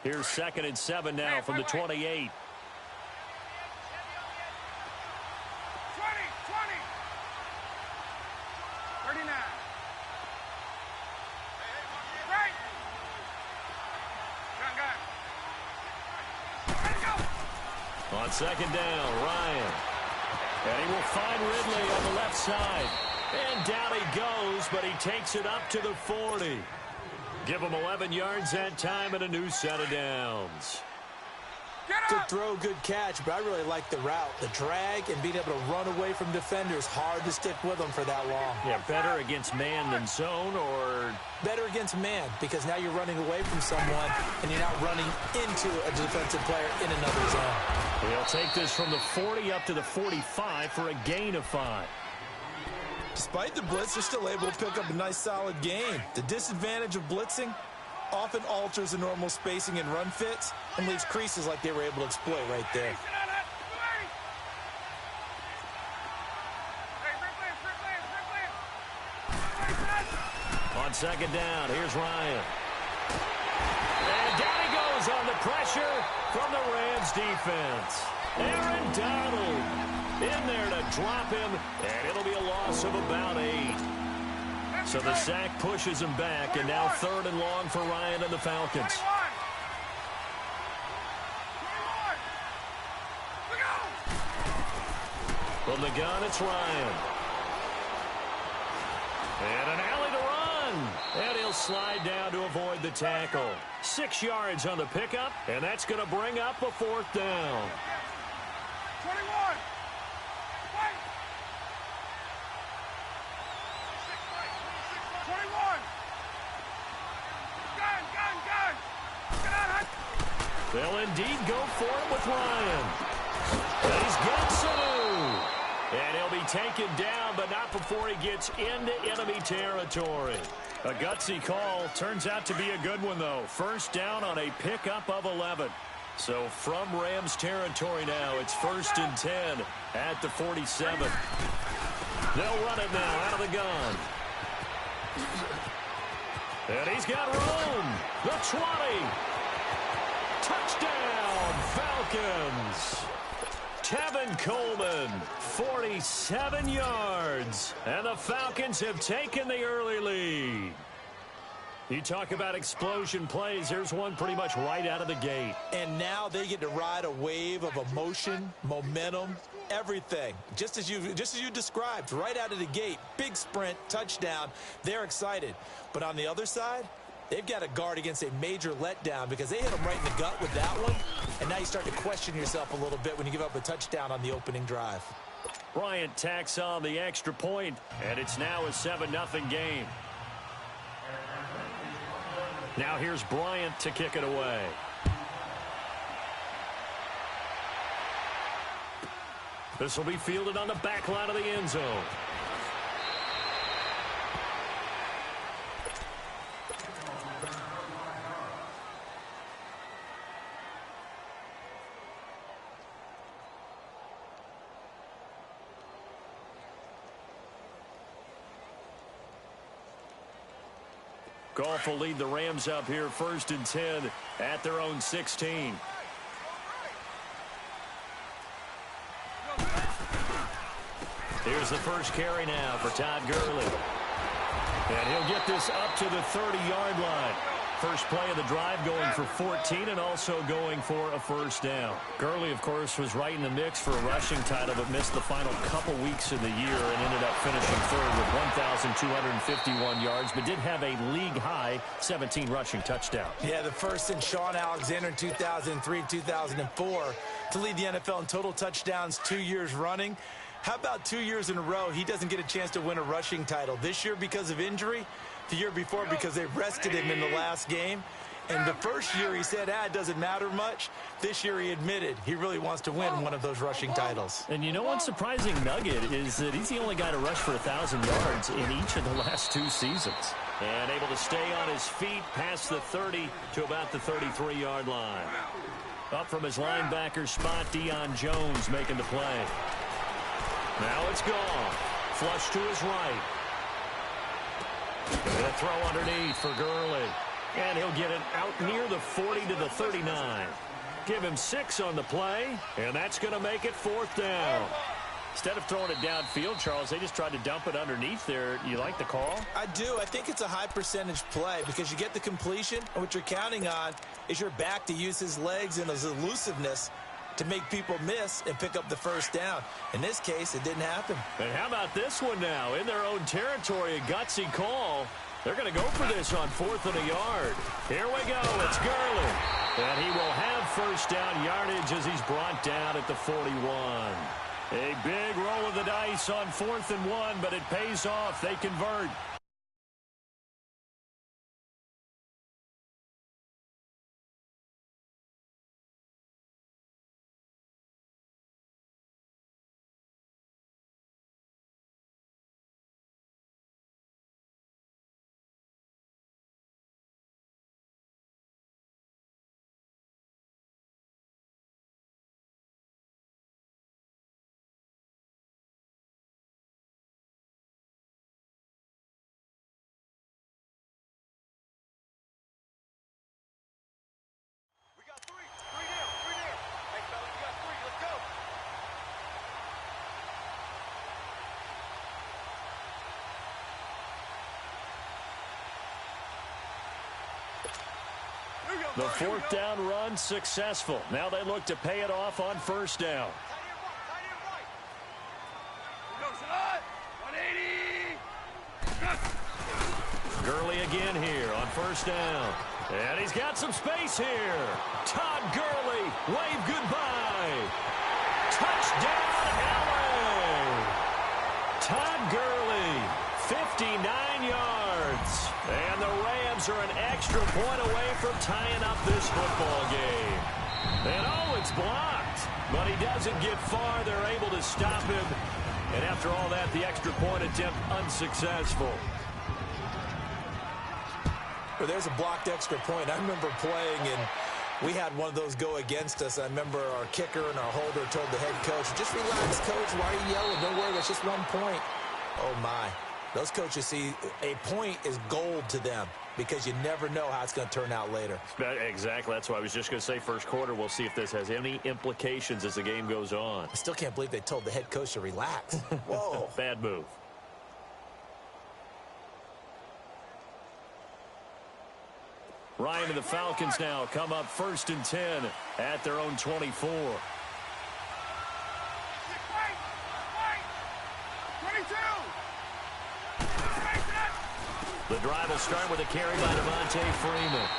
Here's 2nd and 7 now from the 28. 20. On 2nd down, Ryan. And he will find Ridley on the left side. And down he goes, but he takes it up to the 40. Give him 11 yards that time and a new set of downs. Good throw, good catch, but I really like the route. The drag and being able to run away from defenders, hard to stick with them for that long. Yeah, better against man than zone, or? Better against man, because now you're running away from someone and you're not running into a defensive player in another zone. He'll take this from the 40 up to the 45 for a gain of 5. Despite the blitz, they're still able to pick up a nice, solid gain. The disadvantage of blitzing often alters the normal spacing and run fits and leaves creases like they were able to exploit right there. On 2nd down, here's Ryan. And down he goes on the pressure from the Rams defense. Aaron Donald in there to drop him, and it'll be a loss of about 8. So the sack pushes him back, and now 3rd and long for Ryan and the Falcons. From the gun, it's Ryan. And an alley to run. And he'll slide down to avoid the tackle. 6 yards on the pickup, and that's going to bring up a 4th down. 21. They'll indeed go for it with Ryan. And he's got Sanu. And he'll be taken down, but not before he gets into enemy territory. A gutsy call. Turns out to be a good one, though. 1st down on a pickup of 11. So from Rams territory now, it's 1st and 10 at the 47. They'll run it now out of the gun. And he's got room. The 20. Touchdown, Falcons. Tevin Coleman, 47 yards. And the Falcons have taken the early lead. You talk about explosion plays. There's one pretty much right out of the gate. And now they get to ride a wave of emotion, momentum, everything. Just as you described, right out of the gate. Big sprint, touchdown. They're excited. But on the other side, they've got to guard against a major letdown because they hit them right in the gut with that one. And now you start to question yourself a little bit when you give up a touchdown on the opening drive. Bryant tacks on the extra point, and it's now a 7-0 game. Now here's Bryant to kick it away. This will be fielded on the back line of the end zone. Goff will lead the Rams up here 1st and 10 at their own 16. Here's the first carry now for Todd Gurley. And he'll get this up to the 30-yard line. First play of the drive going for 14 and also going for a 1st down. Gurley, of course, was right in the mix for a rushing title but missed the final couple weeks of the year and ended up finishing 3rd with 1,251 yards, but did have a league-high 17 rushing touchdowns. Yeah, the first in Sean Alexander in 2003, 2004 to lead the NFL in total touchdowns 2 years running. How about 2 years in a row he doesn't get a chance to win a rushing title? This year because of injury, the year before because they rested him in the last game. And the first year he said, it doesn't matter much. This year he admitted he really wants to win one of those rushing titles. And you know one surprising nugget is that he's the only guy to rush for 1,000 yards in each of the last 2 seasons. And able to stay on his feet past the 30 to about the 33-yard line. Up from his linebacker spot, Deion Jones making the play. Now it's gone. Flush to his right. And a throw underneath for Gurley. And he'll get it out near the 40 to the 39. Give him 6 on the play, and that's going to make it 4th down. Instead of throwing it downfield, Charles, they just tried to dump it underneath there. You like the call? I do. I think it's a high percentage play because you get the completion, and what you're counting on is your back to use his legs and his elusiveness to make people miss and pick up the 1st down. In this case, it didn't happen. And how about this one now? In their own territory, a gutsy call. They're going to go for this on 4th and a yard. Here we go. It's Gurley. And he will have 1st down yardage as he's brought down at the 41. A big roll of the dice on 4th and 1, but it pays off. They convert. The 4th down run successful. Now they look to pay it off on 1st down. Gurley again here on 1st down. And he's got some space here. Todd Gurley, wave goodbye. Touchdown, LA. Todd Gurley, 59 yards. And the Rams are an extra point away from tying up this football game. And oh, it's blocked. But he doesn't get far. They're able to stop him. And after all that, the extra point attempt unsuccessful. Well, there's a blocked extra point. I remember playing, and we had one of those go against us. I remember our kicker and our holder told the head coach, just relax, coach. Why are you yelling? Don't worry, that's just 1 point. Oh, my. Those coaches see a point is gold to them because you never know how it's going to turn out later. Exactly. That's why I was just going to say 1st quarter. We'll see if this has any implications as the game goes on. I still can't believe they told the head coach to relax. Whoa. Bad move. Ryan and the Falcons now come up 1st and 10 at their own 24. The drive will start with a carry by Devontae Freeman.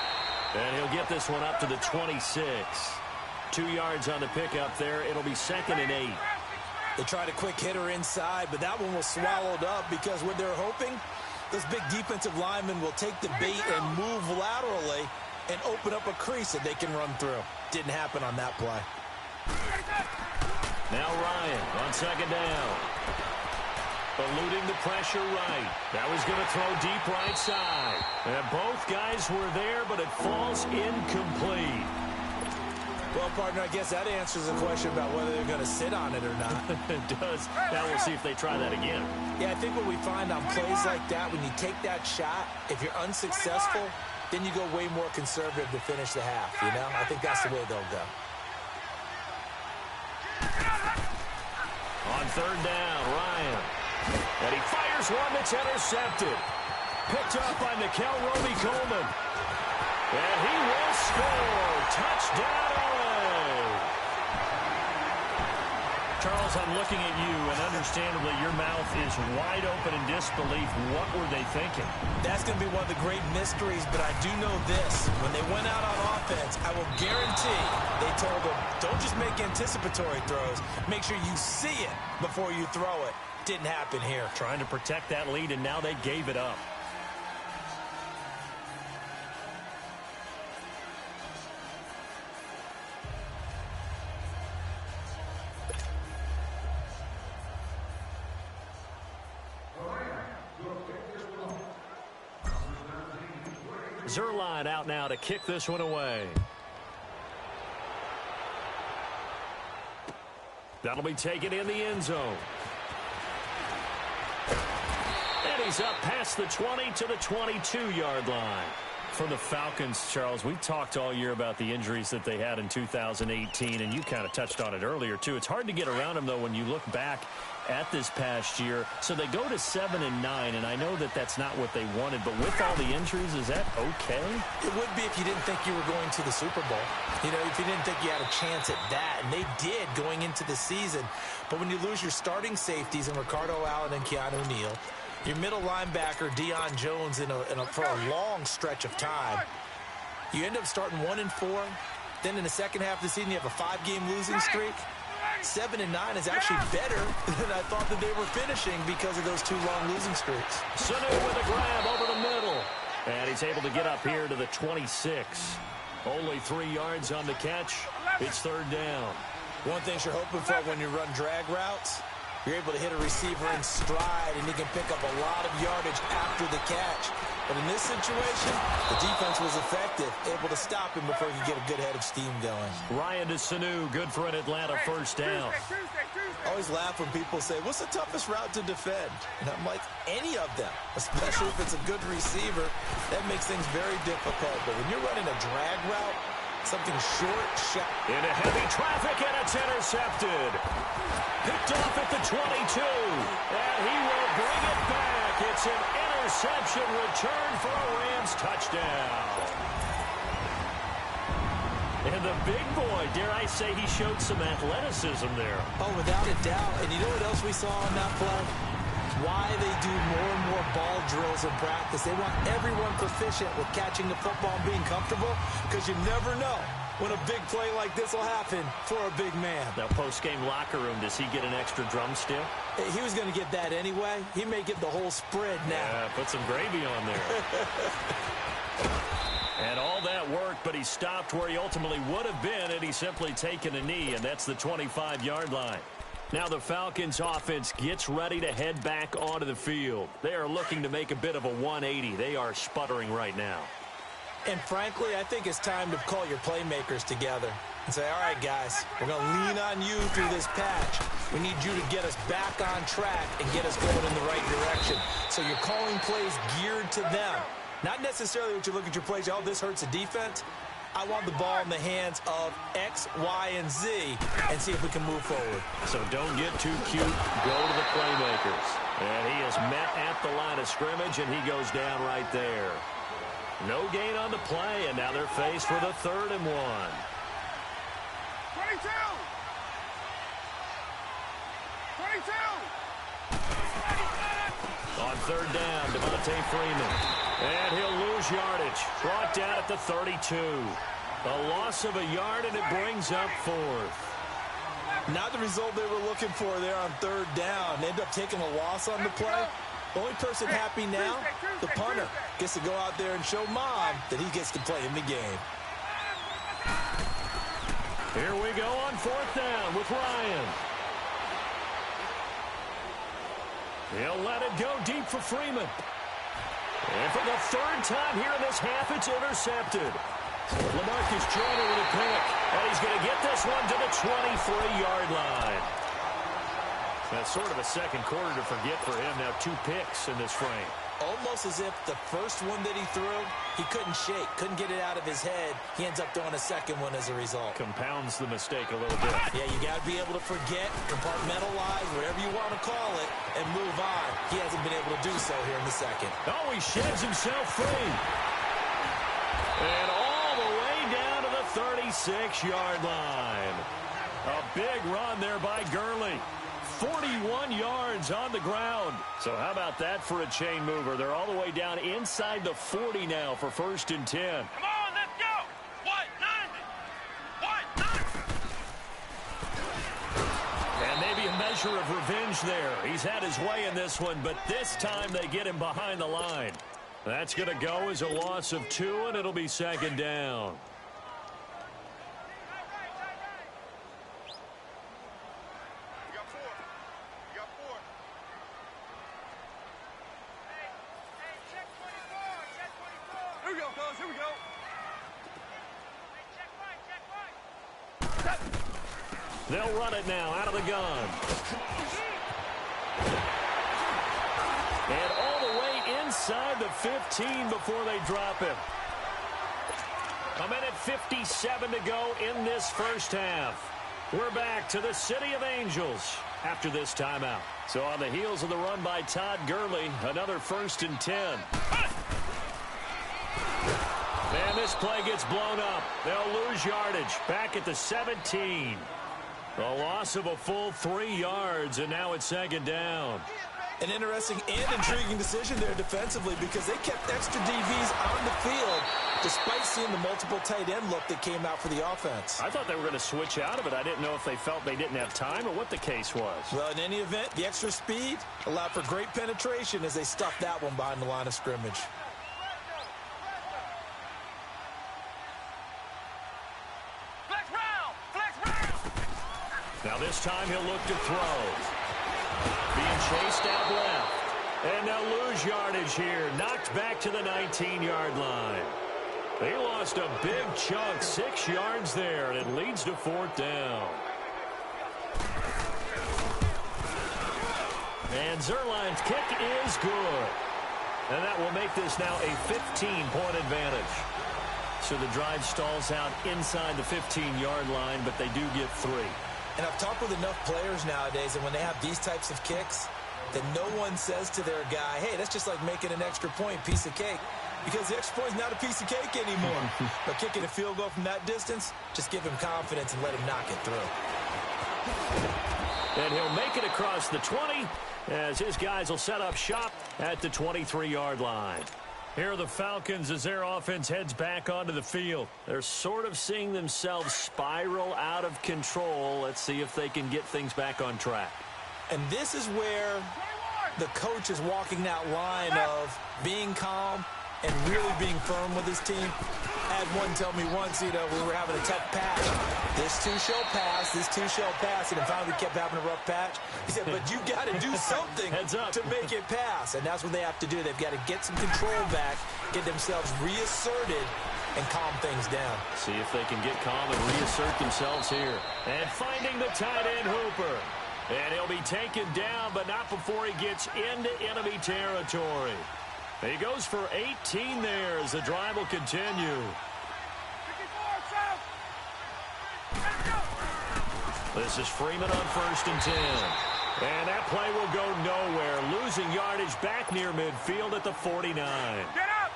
And he'll get this one up to the 26. 2 yards on the pickup there. It'll be 2nd and 8. They tried a quick hitter inside, but that one was swallowed up because what they're hoping, this big defensive lineman will take the bait and move laterally and open up a crease that they can run through. Didn't happen on that play. Now Ryan on 2nd down. Eluding the pressure right. That was going to throw deep right side. And both guys were there, but it falls incomplete. Well, partner, I guess that answers the question about whether they're going to sit on it or not. It does. Now we'll see if they try that again. Yeah, I think what we find on plays like that, when you take that shot, if you're unsuccessful, then you go way more conservative to finish the half, you know? I think that's the way they'll go. On 3rd down, Ryan. And he fires one that's intercepted. Picked up by Nikel Roby-Coleman. And he will score. Touchdown, LA. Charles, I'm looking at you, and understandably, your mouth is wide open in disbelief. What were they thinking? That's going to be one of the great mysteries, but I do know this. When they went out on offense, I will guarantee they told them, don't just make anticipatory throws. Make sure you see it before you throw it. Didn't happen here. Trying to protect that lead, and now they gave it up. Zerline out now to kick this one away. That'll be taken in the end zone. And he's up past the 20 to the 22-yard line. For the Falcons, Charles, we talked all year about the injuries that they had in 2018, and you kind of touched on it earlier, too. It's hard to get around them, though, when you look back at this past year. So they go to 7-9, and I know that that's not what they wanted, but with all the injuries, is that okay? It would be if you didn't think you were going to the Super Bowl. You know, if you didn't think you had a chance at that, and they did going into the season. But when you lose your starting safeties in Ricardo Allen and Keanu Neal, your middle linebacker, Deion Jones, for a long stretch of time, you end up starting 1-4. Then in the second half of the season, you have a 5-game losing streak. 7-9 is actually better than I thought that they were finishing because of those 2 long losing streaks. Sanu with a grab over the middle. And he's able to get up here to the 26. Only 3 yards on the catch. It's 3rd down. One thing you're hoping for when you run drag routes, you're able to hit a receiver in stride, and he can pick up a lot of yardage after the catch. But in this situation, the defense was effective, able to stop him before he could get a good head of steam going. Ryan to Sanu, good for an Atlanta 1st down. I always laugh when people say, what's the toughest route to defend? And I'm like, any of them, especially if it's a good receiver. That makes things very difficult. But when you're running a drag route, something short, into heavy traffic, and it's intercepted. Picked off at the 22, and he will bring it back. It's an interception return for a Rams touchdown. And the big boy, dare I say, he showed some athleticism there. Oh, without a doubt. And you know what else we saw on that play? Why they do more and more ball drills in practice. They want everyone proficient with catching the football and being comfortable, because you never know when a big play like this will happen for a big man. Now, post-game locker room, does he get an extra drumstick? He was going to get that anyway. He may get the whole spread now. Yeah, put some gravy on there. And all that worked, but he stopped where he ultimately would have been had he simply taken a knee, and that's the 25-yard line. Now the Falcons offense gets ready to head back onto the field. They are looking to make a bit of a 180. They are sputtering right now. And frankly, I think it's time to call your playmakers together and say, all right, guys, we're going to lean on you through this patch. We need you to get us back on track and get us going in the right direction. So you're calling plays geared to them. Not necessarily what you look at your plays, oh, this hurts the defense. I want the ball in the hands of X, Y, and Z and see if we can move forward. So don't get too cute. Go to the playmakers. And he is met at the line of scrimmage, and he goes down right there. No gain on the play, and now they're faced with a 3rd and 1. 22! 22! On 3rd down, Devontae Freeman. And he'll lose yardage. Brought down at the 32. A loss of a yard, and it brings up 4th. Not the result they were looking for there on 3rd down. They end up taking a loss on the play. The only person happy now, the punter, gets to go out there and show Mom that he gets to play in the game. Here we go on 4th down with Ryan. He'll let it go deep for Freeman. And for the 3rd time here in this half, it's intercepted. LaMarcus Joyner with a pick. And he's going to get this one to the 23-yard line. That's sort of a second quarter to forget for him. Now 2 picks in this frame. Almost as if the first one that he threw, he couldn't shake, couldn't get it out of his head. He ends up throwing a second one as a result. Compounds the mistake a little bit. Yeah, you got to be able to forget, compartmentalize, whatever you want to call it, and move on. He hasn't been able to do so here in the second. Oh, he sheds himself free. And all the way down to the 36-yard line. A big run there by Gurley. 41 yards on the ground. So how about that for a chain mover? They're all the way down inside the 40 now for 1st and 10. Come on, let's go! 190! And maybe a measure of revenge there. He's had his way in this one, but this time they get him behind the line. That's going to go as a loss of 2, and it'll be 2nd down. Here we go. They'll run it now out of the gun. And all the way inside the 15 before they drop him. A minute 57 to go in this first half. We're back to the City of Angels after this timeout. So on the heels of the run by Todd Gurley, another 1st and 10. And this play gets blown up. They'll lose yardage back at the 17. A loss of a full 3 yards, and now it's 2nd down. An interesting and intriguing decision there defensively because they kept extra DBs on the field despite seeing the multiple tight end look that came out for the offense. I thought they were going to switch out of it. I didn't know if they felt they didn't have time or what the case was. Well, in any event, the extra speed allowed for great penetration as they stuffed that one behind the line of scrimmage. Now this time he'll look to throw. Being chased out left. And they'll lose yardage here. Knocked back to the 19-yard line. They lost a big chunk, 6 yards there, and it leads to 4th down. And Zerline's kick is good. And that will make this now a 15-point advantage. So the drive stalls out inside the 15-yard line, but they do get 3. And I've talked with enough players nowadays, and when they have these types of kicks, that no one says to their guy, hey, that's just like making an extra point, piece of cake. Because the extra point's not a piece of cake anymore. But kicking a field goal from that distance, just give him confidence and let him knock it through. And he'll make it across the 20 as his guys will set up shop at the 23-yard line. Here are the Falcons as their offense heads back onto the field. They're sort of seeing themselves spiral out of control. Let's see if they can get things back on track. And this is where the coach is walking that line of being calm and really being firm with his team. I had one tell me once, we were having a tough patch. This too shall pass, this too shall pass. And finally we kept having a rough patch. He said, but you got to do something to make it pass. And that's what they have to do. They've got to get some control back, get themselves reasserted, and calm things down. See if they can get calm and reassert themselves here. And finding the tight end Hooper. And he'll be taken down, but not before he gets into enemy territory. He goes for 18 there as the drive will continue. This is Freeman on 1st and 10. And that play will go nowhere, losing yardage back near midfield at the 49. Get up!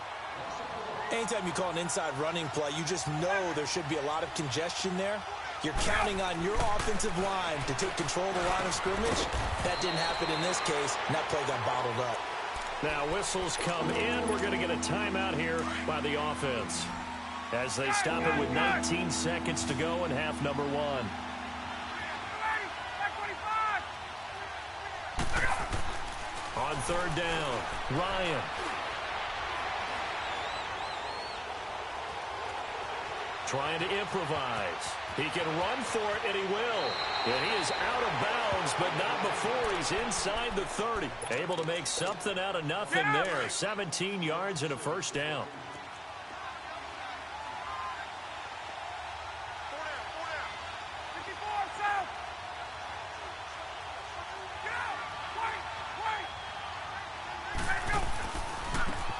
Anytime you call an inside running play, you just know there should be a lot of congestion there. You're counting on your offensive line to take control of the line of scrimmage. That didn't happen in this case, and that play got bottled up. Now whistles come in. We're going to get a timeout here by the offense as they stop it with 19 seconds to go in half number 1. On 3rd down, Ryan. Trying to improvise. He can run for it, and he will. And he is out of bounds, but not before he's inside the 30. Able to make something out of nothing there. 17 yards and a 1st down.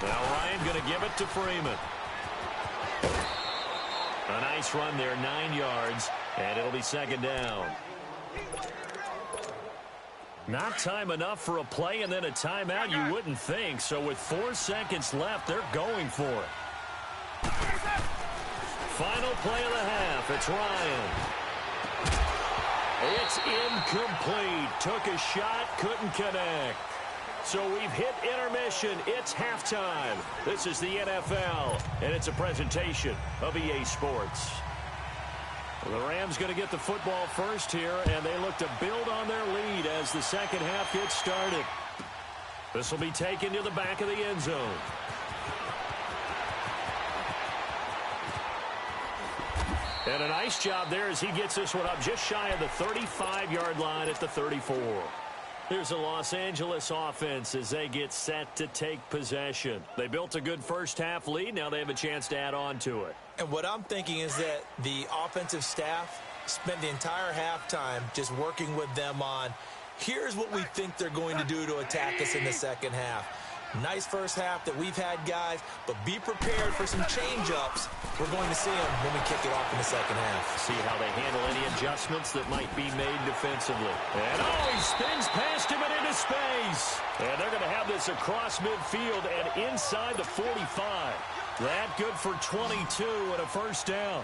Now Ryan going to give it to Freeman. A nice run there, 9 yards, and it'll be 2nd down. Not time enough for a play and then a timeout, you wouldn't think. So with 4 seconds left, they're going for it. Final play of the half, it's Ryan. It's incomplete. Took a shot, couldn't connect. So we've hit intermission. It's halftime. This is the NFL, and it's a presentation of EA Sports. Well, the Rams going to get the football first here, and they look to build on their lead as the second half gets started. This will be taken to the back of the end zone. And a nice job there as he gets this one up just shy of the 35-yard line at the 34. Here's a Los Angeles offense as they get set to take possession. They built a good first half lead. Now they have a chance to add on to it. And what I'm thinking is that the offensive staff spent the entire halftime just working with them on, here's what we think they're going to do to attack us in the second half. Nice first half that we've had, guys, but be prepared for some change-ups we're going to see him when we kick it off in the second half. See how they handle any adjustments that might be made defensively. And, oh, he spins past him and into space. And they're going to have this across midfield and inside the 45. That good for 22 and a first down.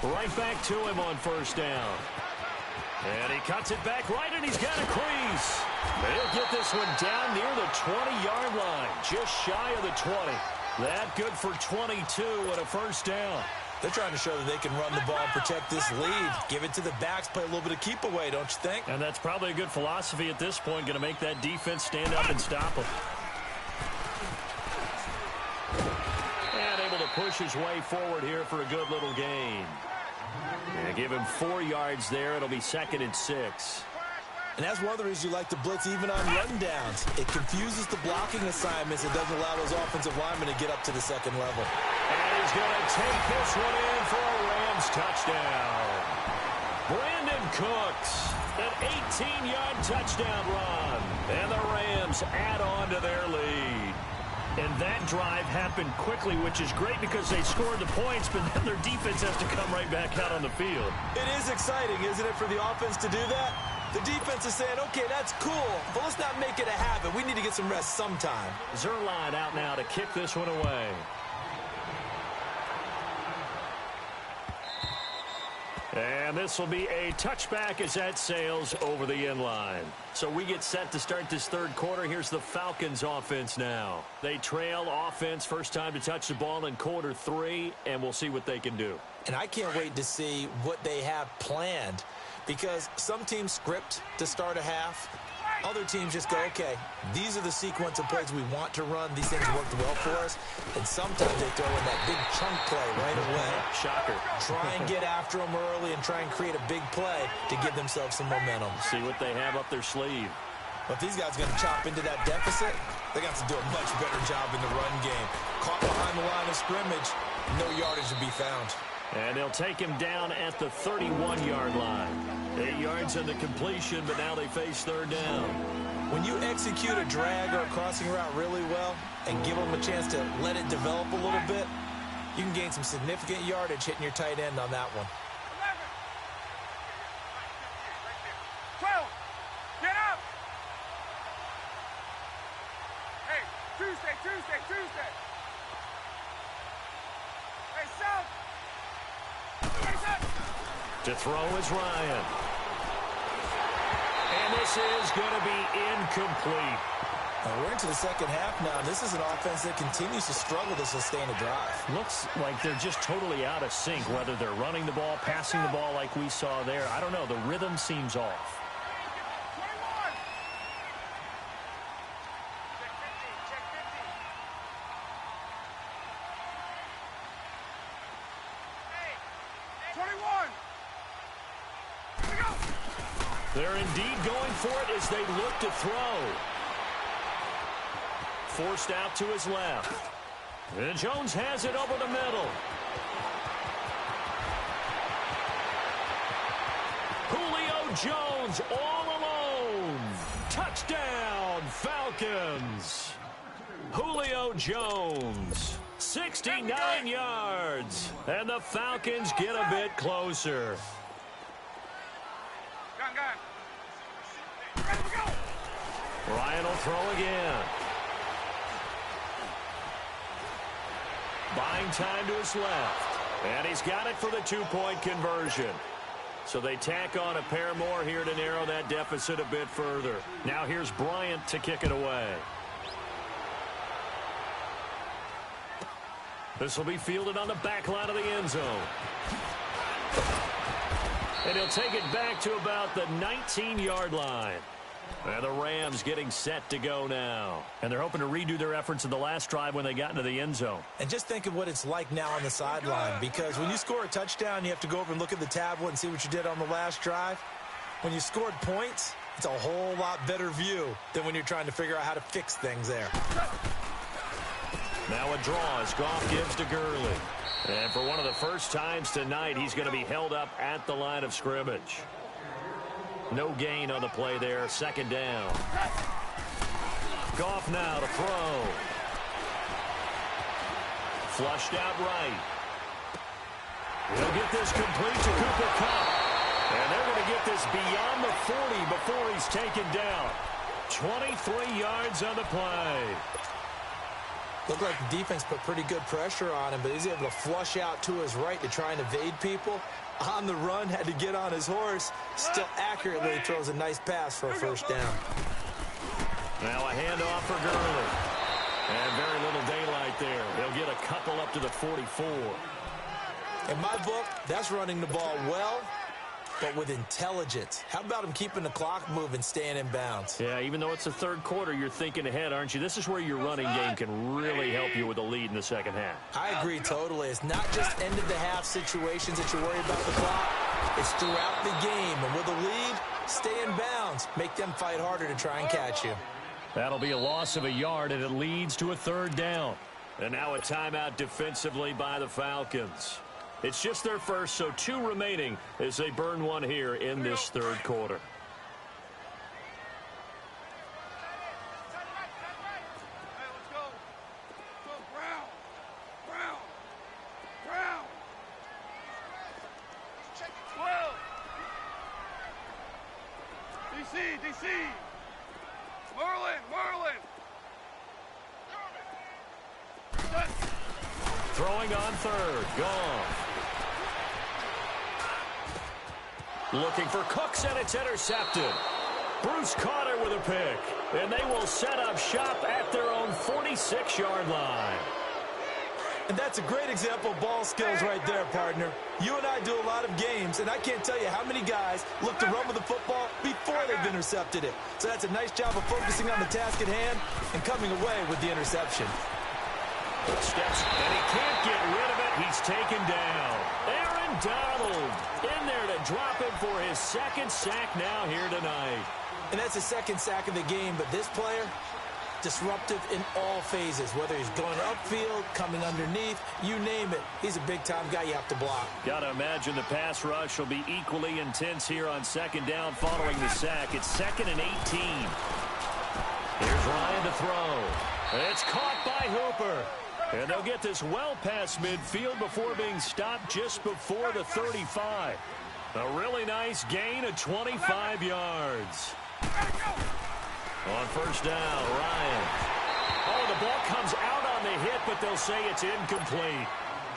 Right back to him on first down. And he cuts it back right, and he's got a crease. He'll get this one down near the 20-yard line, just shy of the 20. That good for 22 and a first down. They're trying to show that they can run the ball and protect this lead. Give it to the backs, play a little bit of keep away, don't you think? And that's probably a good philosophy at this point, going to make that defense stand up and stop them. And able to push his way forward here for a good little gain. And give him 4 yards there. It'll be 2nd and 6. And that's one of the reasons you like to blitz even on rundowns. It confuses the blocking assignments. It doesn't allow those offensive linemen to get up to the second level. And he's going to take this one in for a Rams touchdown. Brandon Cooks, an 18-yard touchdown run. And the Rams add on to their lead. And that drive happened quickly, which is great because they scored the points, but then their defense has to come right back out on the field. It is exciting, isn't it, for the offense to do that? The defense is saying, okay, that's cool, but let's not make it a habit. We need to get some rest sometime. Zerline out now to kick this one away. And this will be a touchback as that sails over the end line. So we get set to start this third quarter. Here's the Falcons offense now. They trail offense, first time to touch the ball in quarter 3, and we'll see what they can do. And I can't wait to see what they have planned, because some teams script to start a half. Other teams just go, okay, these are the sequence of plays we want to run. These things worked well for us. And sometimes they throw in that big chunk play right away. Shocker. Try and get after them early and try and create a big play to give themselves some momentum. See what they have up their sleeve. But if these guys are going to chop into that deficit, they got to do a much better job in the run game. Caught behind the line of scrimmage, no yardage to be found. And they'll take him down at the 31-yard line. 8 yards on the completion, but now they face third down. When you execute a drag or a crossing route really well and give them a chance to let it develop a little bit, you can gain some significant yardage hitting your tight end on that one. 12, get up! Hey, Tuesday. Hey, South! To throw is Ryan. And this is going to be incomplete. Now we're into the second half now. This is an offense that continues to struggle to sustain a drive. Looks like they're just totally out of sync, whether they're running the ball, passing the ball like we saw there. I don't know. The rhythm seems off. They're indeed going for it as they look to throw. Forced out to his left. And Jones has it over the middle. Julio Jones all alone. Touchdown, Falcons. Julio Jones, 69 yards. And the Falcons get a bit closer. Ryan will throw again. Buying time to his left. And he's got it for the 2-point conversion. So they tack on a pair more here to narrow that deficit a bit further. Now here's Bryant to kick it away. This will be fielded on the back line of the end zone. And he'll take it back to about the 19-yard line. And the Rams getting set to go now. And they're hoping to redo their efforts in the last drive when they got into the end zone. And just think of what it's like now on the sideline, because when you score a touchdown, you have to go over and look at the tablet and see what you did on the last drive. When you scored points, it's a whole lot better view than when you're trying to figure out how to fix things there. Now a draw as Goff gives to Gurley. And for one of the first times tonight, he's going to be held up at the line of scrimmage. No gain on the play there. Second down. Goff now to throw. Flushed out right. He'll get this complete to Cooper Kupp. And they're going to get this beyond the 40 before he's taken down. 23 yards on the play. Looked like the defense put pretty good pressure on him, but he's able to flush out to his right to try and evade people. On the run, had to get on his horse. Still accurately throws a nice pass for a first down. Now a handoff for Gurley. And very little daylight there. They'll get a couple up to the 44. In my book, that's running the ball well, but with intelligence. How about him keeping the clock moving, staying in bounds? Yeah, even though it's the third quarter, you're thinking ahead, aren't you? This is where your running game can really help you with a lead in the second half. I agree totally. It's not just end-of-the-half situations that you worry about the clock. It's throughout the game. And with a lead, stay in bounds. Make them fight harder to try and catch you. That'll be a loss of a yard, and it leads to a third down. And now a timeout defensively by the Falcons. It's just their first, so 2 remaining as they burn one here in this third quarter. Hey, let's go. Let's go, Brown. Brown. Brown. 12. DC. Merlin. Throwing on third. Gone. Looking for Cooks, and it's intercepted. Bruce Carter with a pick. And they will set up shop at their own 46-yard line. And that's a great example of ball skills right there, partner. You and I do a lot of games, and I can't tell you how many guys look to run with the football before they've intercepted it. So that's a nice job of focusing on the task at hand and coming away with the interception. Steps, and he can't get rid of it. He's taken down. Aaron Donald in there to drop him for his second sack now here tonight. And that's the second sack of the game, but this player, disruptive in all phases, whether he's going upfield, coming underneath, you name it. He's a big-time guy you have to block. Got to imagine the pass rush will be equally intense here on second down following the sack. It's 2nd and 18. Here's Ryan to throw. It's caught by Hooper. And they'll get this well past midfield before being stopped just before the 35. A really nice gain of 25 yards. On first down, Ryan. Oh, the ball comes out on the hit, but they'll say it's incomplete.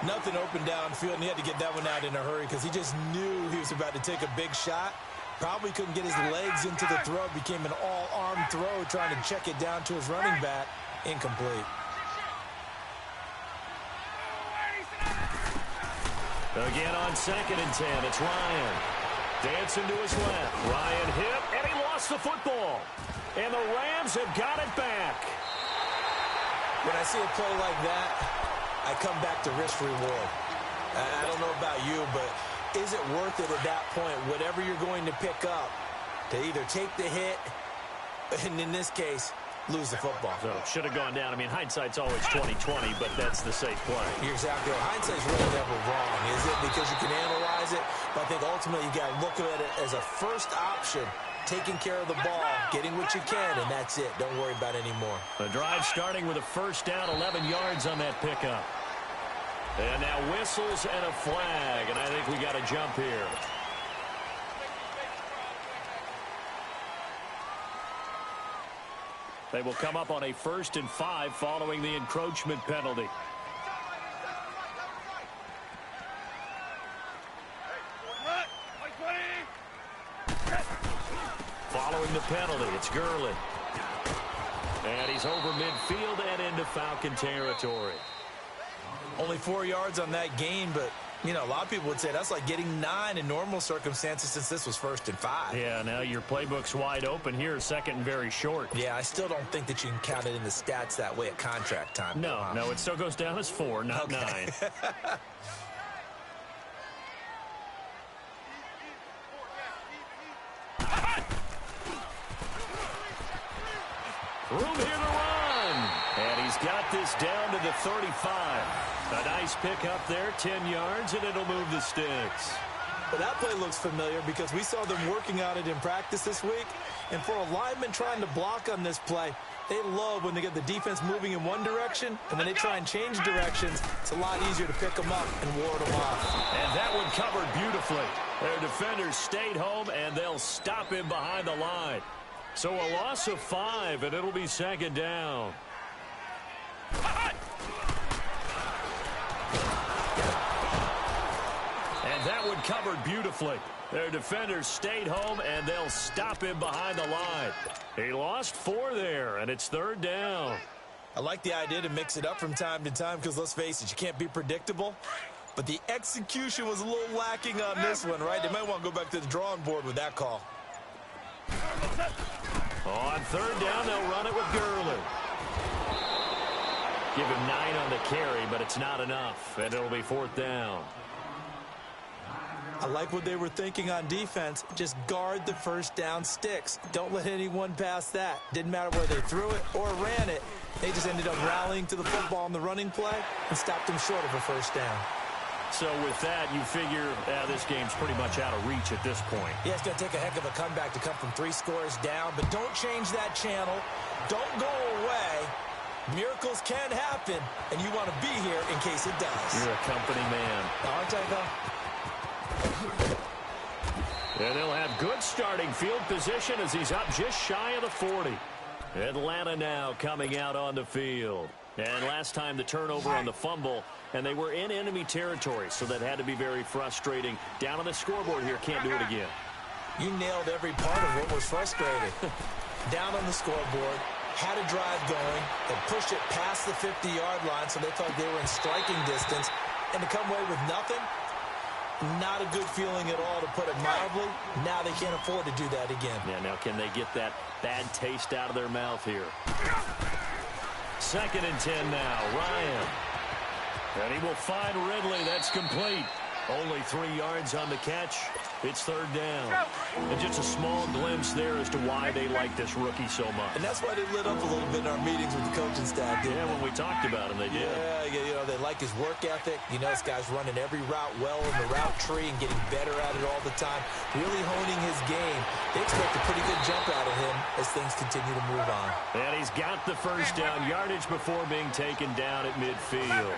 Nothing open downfield, and he had to get that one out in a hurry because he just knew he was about to take a big shot. Probably couldn't get his legs into the throw. Became an all-arm throw, trying to check it down to his running back. Incomplete. Again on 2nd and 10, it's Ryan. Dancing to his left. Ryan hit, and he lost the football. And the Rams have got it back. When I see a play like that, I come back to risk-reward. I don't know about you, but is it worth it at that point, whatever you're going to pick up, to either take the hit, and in this case, lose the football? So should have gone down. I mean, hindsight's always 20/20, but that's the safe play. You're exactly right. Hindsight's really never wrong, is it? Because you can analyze it, but I think ultimately you got to look at it as a first option, taking care of the ball, getting what you can, and that's it. Don't worry about it anymore. The drive starting with a first down, 11 yards on that pickup. And now whistles and a flag, and I think we got a jump here. They will come up on a 1st and 5 following the encroachment penalty. Following the penalty, it's Gurley. And he's over midfield and into Falcon territory. Only 4 yards on that gain, but, you know, a lot of people would say that's like getting 9 in normal circumstances since this was 1st and 5. Yeah, now your playbook's wide open here, 2nd and very short. Yeah, I still don't think that you can count it in the stats that way at contract time. No, it still goes down as 4, not 9. Room here to run. And he's got this down to the 35. A nice pick up there, 10 yards, and it'll move the sticks. Well, that play looks familiar because we saw them working on it in practice this week. And for a lineman trying to block on this play, they love when they get the defense moving in one direction, and when they try and change directions, it's a lot easier to pick them up and ward them off. And that one covered beautifully. Their defenders stayed home, and they'll stop him behind the line. So a loss of 5, and it'll be second down. And that one covered beautifully. Their defenders stayed home, and they'll stop him behind the line. He lost 4 there, and it's third down. I like the idea to mix it up from time to time because, let's face it, you can't be predictable. But the execution was a little lacking on this one, right? They might want to go back to the drawing board with that call. On third down, they'll run it with Gurley. Give him 9 on the carry, but it's not enough, and it'll be fourth down. I like what they were thinking on defense. Just guard the first down sticks. Don't let anyone pass that. Didn't matter where they threw it or ran it. They just ended up rallying to the football on the running play and stopped them short of a first down. So with that, you figure this game's pretty much out of reach at this point. Yeah, it's going to take a heck of a comeback to come from 3 scores down, but don't change that channel. Don't go away. Miracles can happen, and you want to be here in case it does. You're a company man. Aren't I, though? And they'll have good starting field position as he's up just shy of the 40. Atlanta now coming out on the field. And last time the turnover on the fumble, and they were in enemy territory, so that had to be very frustrating. Down on the scoreboard here, can't do it again. You nailed every part of what was frustrating. Down on the scoreboard, had a drive going, and pushed it past the 50-yard line so they thought they were in striking distance, and to come away with nothing, not a good feeling at all, to put it mildly. Now they can't afford to do that again. Yeah, now can they get that bad taste out of their mouth here? Second and 10 now, Ryan. And he will find Ridley. That's complete. Only 3 yards on the catch. It's third down. And just a small glimpse there as to why they like this rookie so much. And that's why they lit up a little bit in our meetings with the coaching staff, didn't Yeah, they? when we talked about him, they did. Yeah, you know, they like his work ethic. You know, this guy's running every route well in the route tree and getting better at it all the time, really honing his game. They expect a pretty good jump out of him as things continue to move on. And he's got the first down yardage before being taken down at midfield.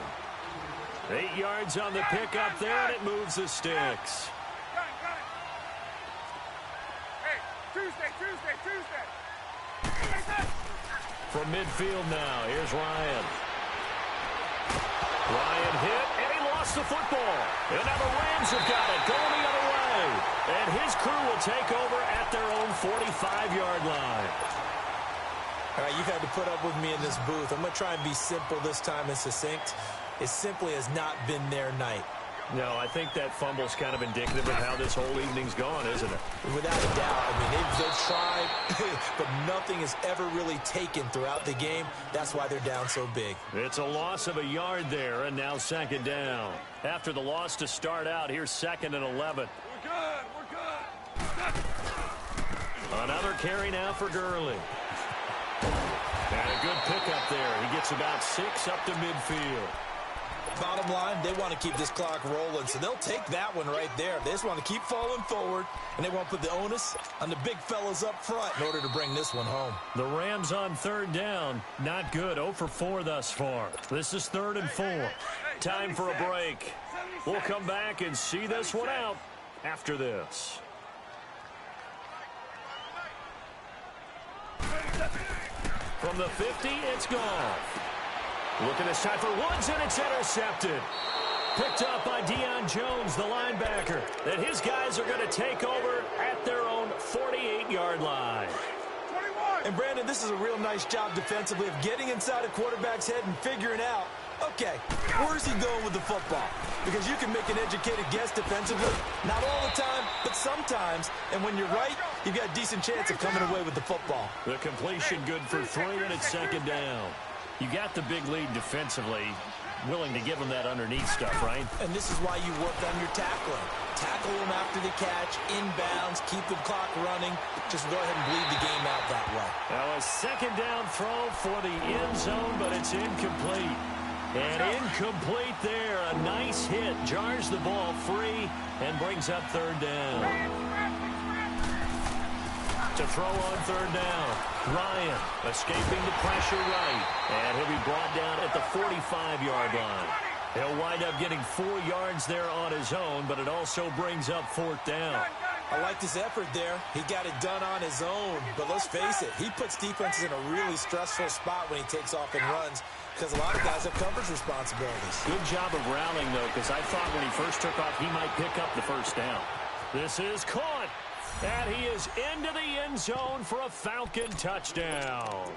8 yards on the pickup there, and it moves the sticks. Tuesday. From midfield now, here's Ryan. Ryan hit, and he lost the football. And now the Rams have got it, going the other way. And his crew will take over at their own 45-yard line. All right, you've had to put up with me in this booth. I'm going to try and be simple this time and succinct. It simply has not been their night. No, I think that fumble's kind of indicative of how this whole evening's gone, isn't it? Without a doubt. I mean, they've tried, but nothing is ever really taken throughout the game. That's why they're down so big. It's a loss of a yard there, and now second down. After the loss to start out, here's second and 11. We're good. Another carry now for Gurley. And a good pickup there. He gets about 6 up to midfield. Bottom line, they want to keep this clock rolling, so they'll take that one right there. They just want to keep falling forward, and they want to put the onus on the big fellas up front in order to bring this one home. The Rams on third down. Not good. 0 for 4 thus far. This is 3rd and 4. Time for a break. We'll come back and see this one out after this. From the 50, it's gone. Looking this time for Woods, and it's intercepted. Picked up by Deion Jones, the linebacker. That his guys are going to take over at their own 48-yard line. 21. And, Brandon, this is a real nice job defensively of getting inside a quarterback's head and figuring out, okay, where's he going with the football? Because you can make an educated guess defensively. Not all the time, but sometimes. And when you're right, you've got a decent chance of coming away with the football. The completion good for 3, and it's second down. You got the big lead defensively, willing to give them that underneath stuff, right? And this is why you work on your tackling. Tackle them after the catch, inbounds, keep the clock running. Just go ahead and bleed the game out that way. Now a second down throw for the end zone, but it's incomplete. And incomplete there. A nice hit. Jars the ball free and brings up third down. To throw on third down. Ryan escaping the pressure right. And he'll be brought down at the 45-yard line. He'll wind up getting 4 yards there on his own, but it also brings up fourth down. I liked his effort there. He got it done on his own. But let's face it, he puts defenses in a really stressful spot when he takes off and runs because a lot of guys have coverage responsibilities. Good job of rallying, though, because I thought when he first took off, he might pick up the first down. This is caught. And he is into the end zone for a Falcon touchdown.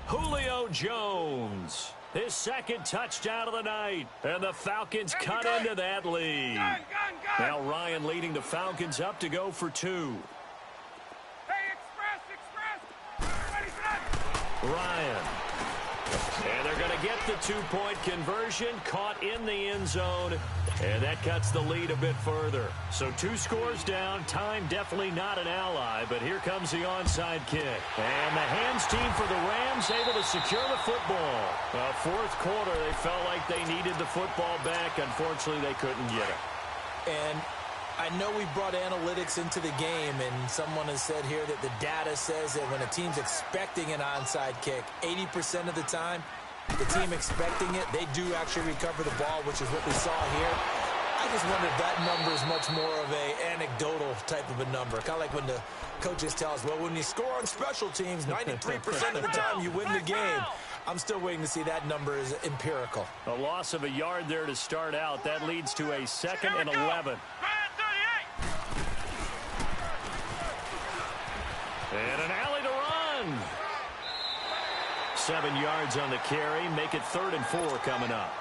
Julio Jones, his second touchdown of the night. And the Falcons cut into that lead. Now Ryan leading the Falcons up to go for 2. Hey, express. Ready for that. Ryan. And they're going to get the 2-point conversion, caught in the end zone, and that cuts the lead a bit further. So 2 scores down, time definitely not an ally, but here comes the onside kick. And the hands team for the Rams able to secure the football. Fourth quarter, they felt like they needed the football back. Unfortunately, they couldn't get it. And I know we brought analytics into the game, and someone has said here that the data says that when a team's expecting an onside kick, 80% of the time, the team expecting it, they do actually recover the ball, which is what we saw here. I just wonder if that number is much more of a anecdotal type of a number. Kind of like when the coaches tell us, well, when you score on special teams, 93% of the time you win the game. I'm still waiting to see that number is empirical. A loss of a yard there to start out. That leads to a 2nd and 11. And an alley to run. 7 yards on the carry. Make it 3rd and 4 coming up.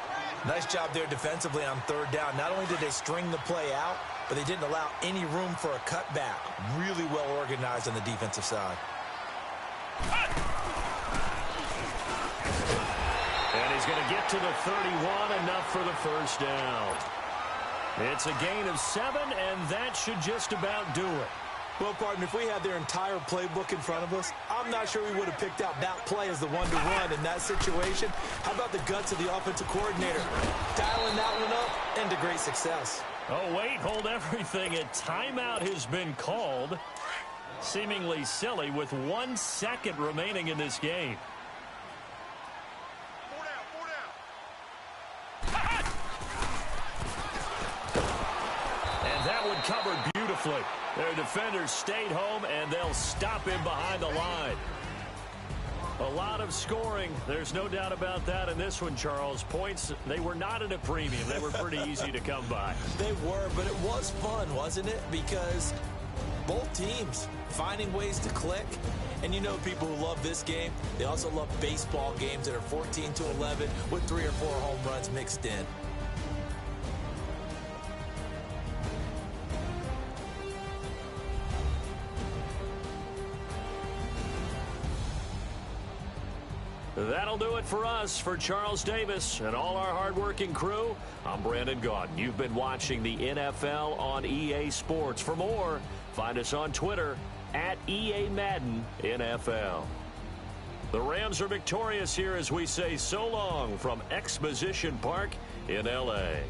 Nice job there defensively on third down. Not only did they string the play out, but they didn't allow any room for a cutback. Really well organized on the defensive side. And he's going to get to the 31, enough for the first down. It's a gain of 7, and that should just about do it. Well, partner, if we had their entire playbook in front of us, I'm not sure we would have picked out that play as the one to run in that situation. How about the guts of the offensive coordinator? Dialing that one up into great success. Oh, wait, hold everything. A timeout has been called. Seemingly silly with 1 second remaining in this game. And that one covered beautifully. Their defenders stayed home, and they'll stop him behind the line. A lot of scoring. There's no doubt about that in this one, Charles. Points, they were not at a premium. They were pretty easy to come by. They were, but it was fun, wasn't it? Because both teams finding ways to click. And you know people who love this game, they also love baseball games that are 14-11 with 3 or 4 home runs mixed in. That'll do it for us. For Charles Davis and all our hardworking crew, I'm Brandon Gaudin. You've been watching the NFL on EA Sports. For more, find us on Twitter at EA Madden NFL. The Rams are victorious here as we say so long from Exposition Park in L.A.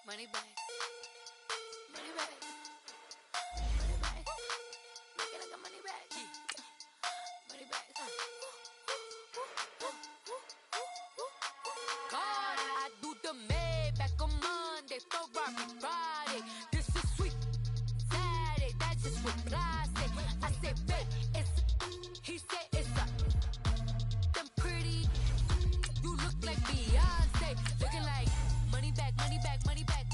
Money bag. Money bag. Money bag. Make it like a money bag. Money bag. God, I do the Maybach on Monday, Ferrari Friday. This is sweet Saturday, that's just what I say. I say, babe, it's he said it's a them pretty. You look like Beyonce, looking like money back, money back, money back,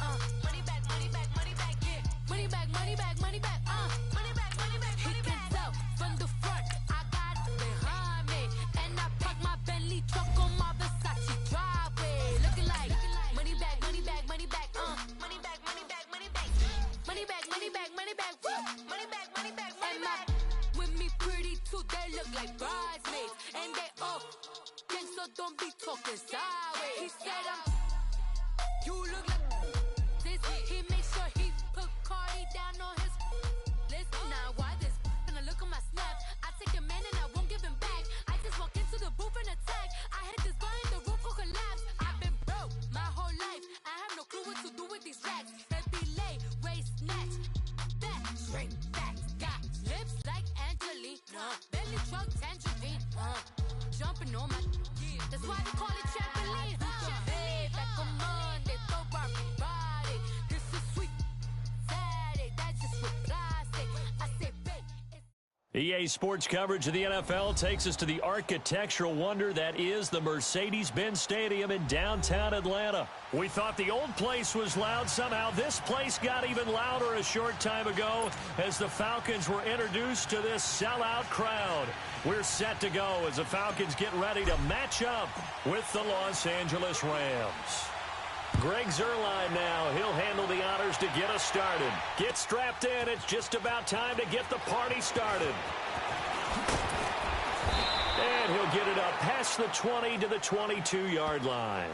money back, money back, money back, yeah, money back, money back, money back, money back, money back. He can tell from the front, I got it behind me, and I park my Bentley truck on my Versace driveway, looking like money back, money back, money back, money back, money back, money back, money back, money back, money back, money back, money back, money back. With me pretty too, they look like bridesmaids, and they all gang, so don't be talking sideways. He said you look like this. He made sure he put Cardi down on his list. Now why this? Gonna look at my snap. I take a man and I won't give him back. I just walk into the booth and attack. I hit this bar and the roof will collapse. I've been broke my whole life. I have no clue what to do with these racks. Baby lay, waist snatch, back, straight back. Got lips like Angelina, belly truck tangerine, jumping on my. That's why they call it trampoline. Back on Monday, Ferrari Friday. This is sweet Saturday, that's just what I say. I say, babe. EA Sports coverage of the NFL takes us to the architectural wonder that is the Mercedes-Benz Stadium in downtown Atlanta. We thought the old place was loud. Somehow this place got even louder a short time ago as the Falcons were introduced to this sellout crowd. We're set to go as the Falcons get ready to match up with the Los Angeles Rams. Greg Zuerlein now. He'll handle the honors to get us started. Get strapped in. It's just about time to get the party started. And he'll get it up past the 20 to the 22-yard line.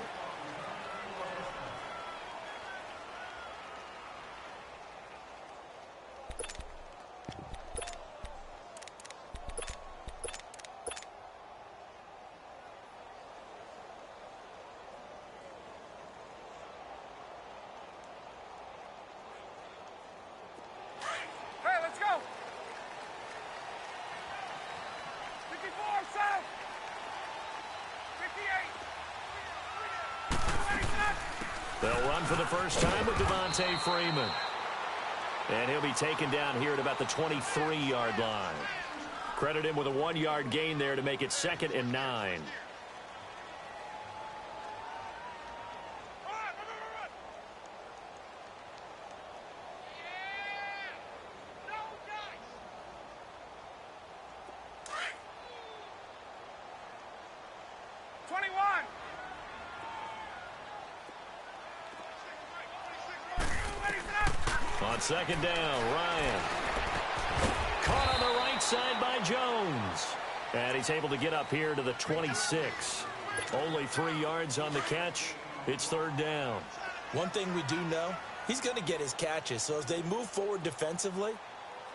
Hey, let's go! 54, south! 58! They'll run for the first time with Devontae Freeman. And he'll be taken down here at about the 23-yard line. Credit him with a 1-yard gain there to make it 2nd and 9. On 2nd down, Ryan. Caught on the right side by Jones. And he's able to get up here to the 26. Only 3 yards on the catch. It's 3rd down. One thing we do know, he's going to get his catches. So as they move forward defensively,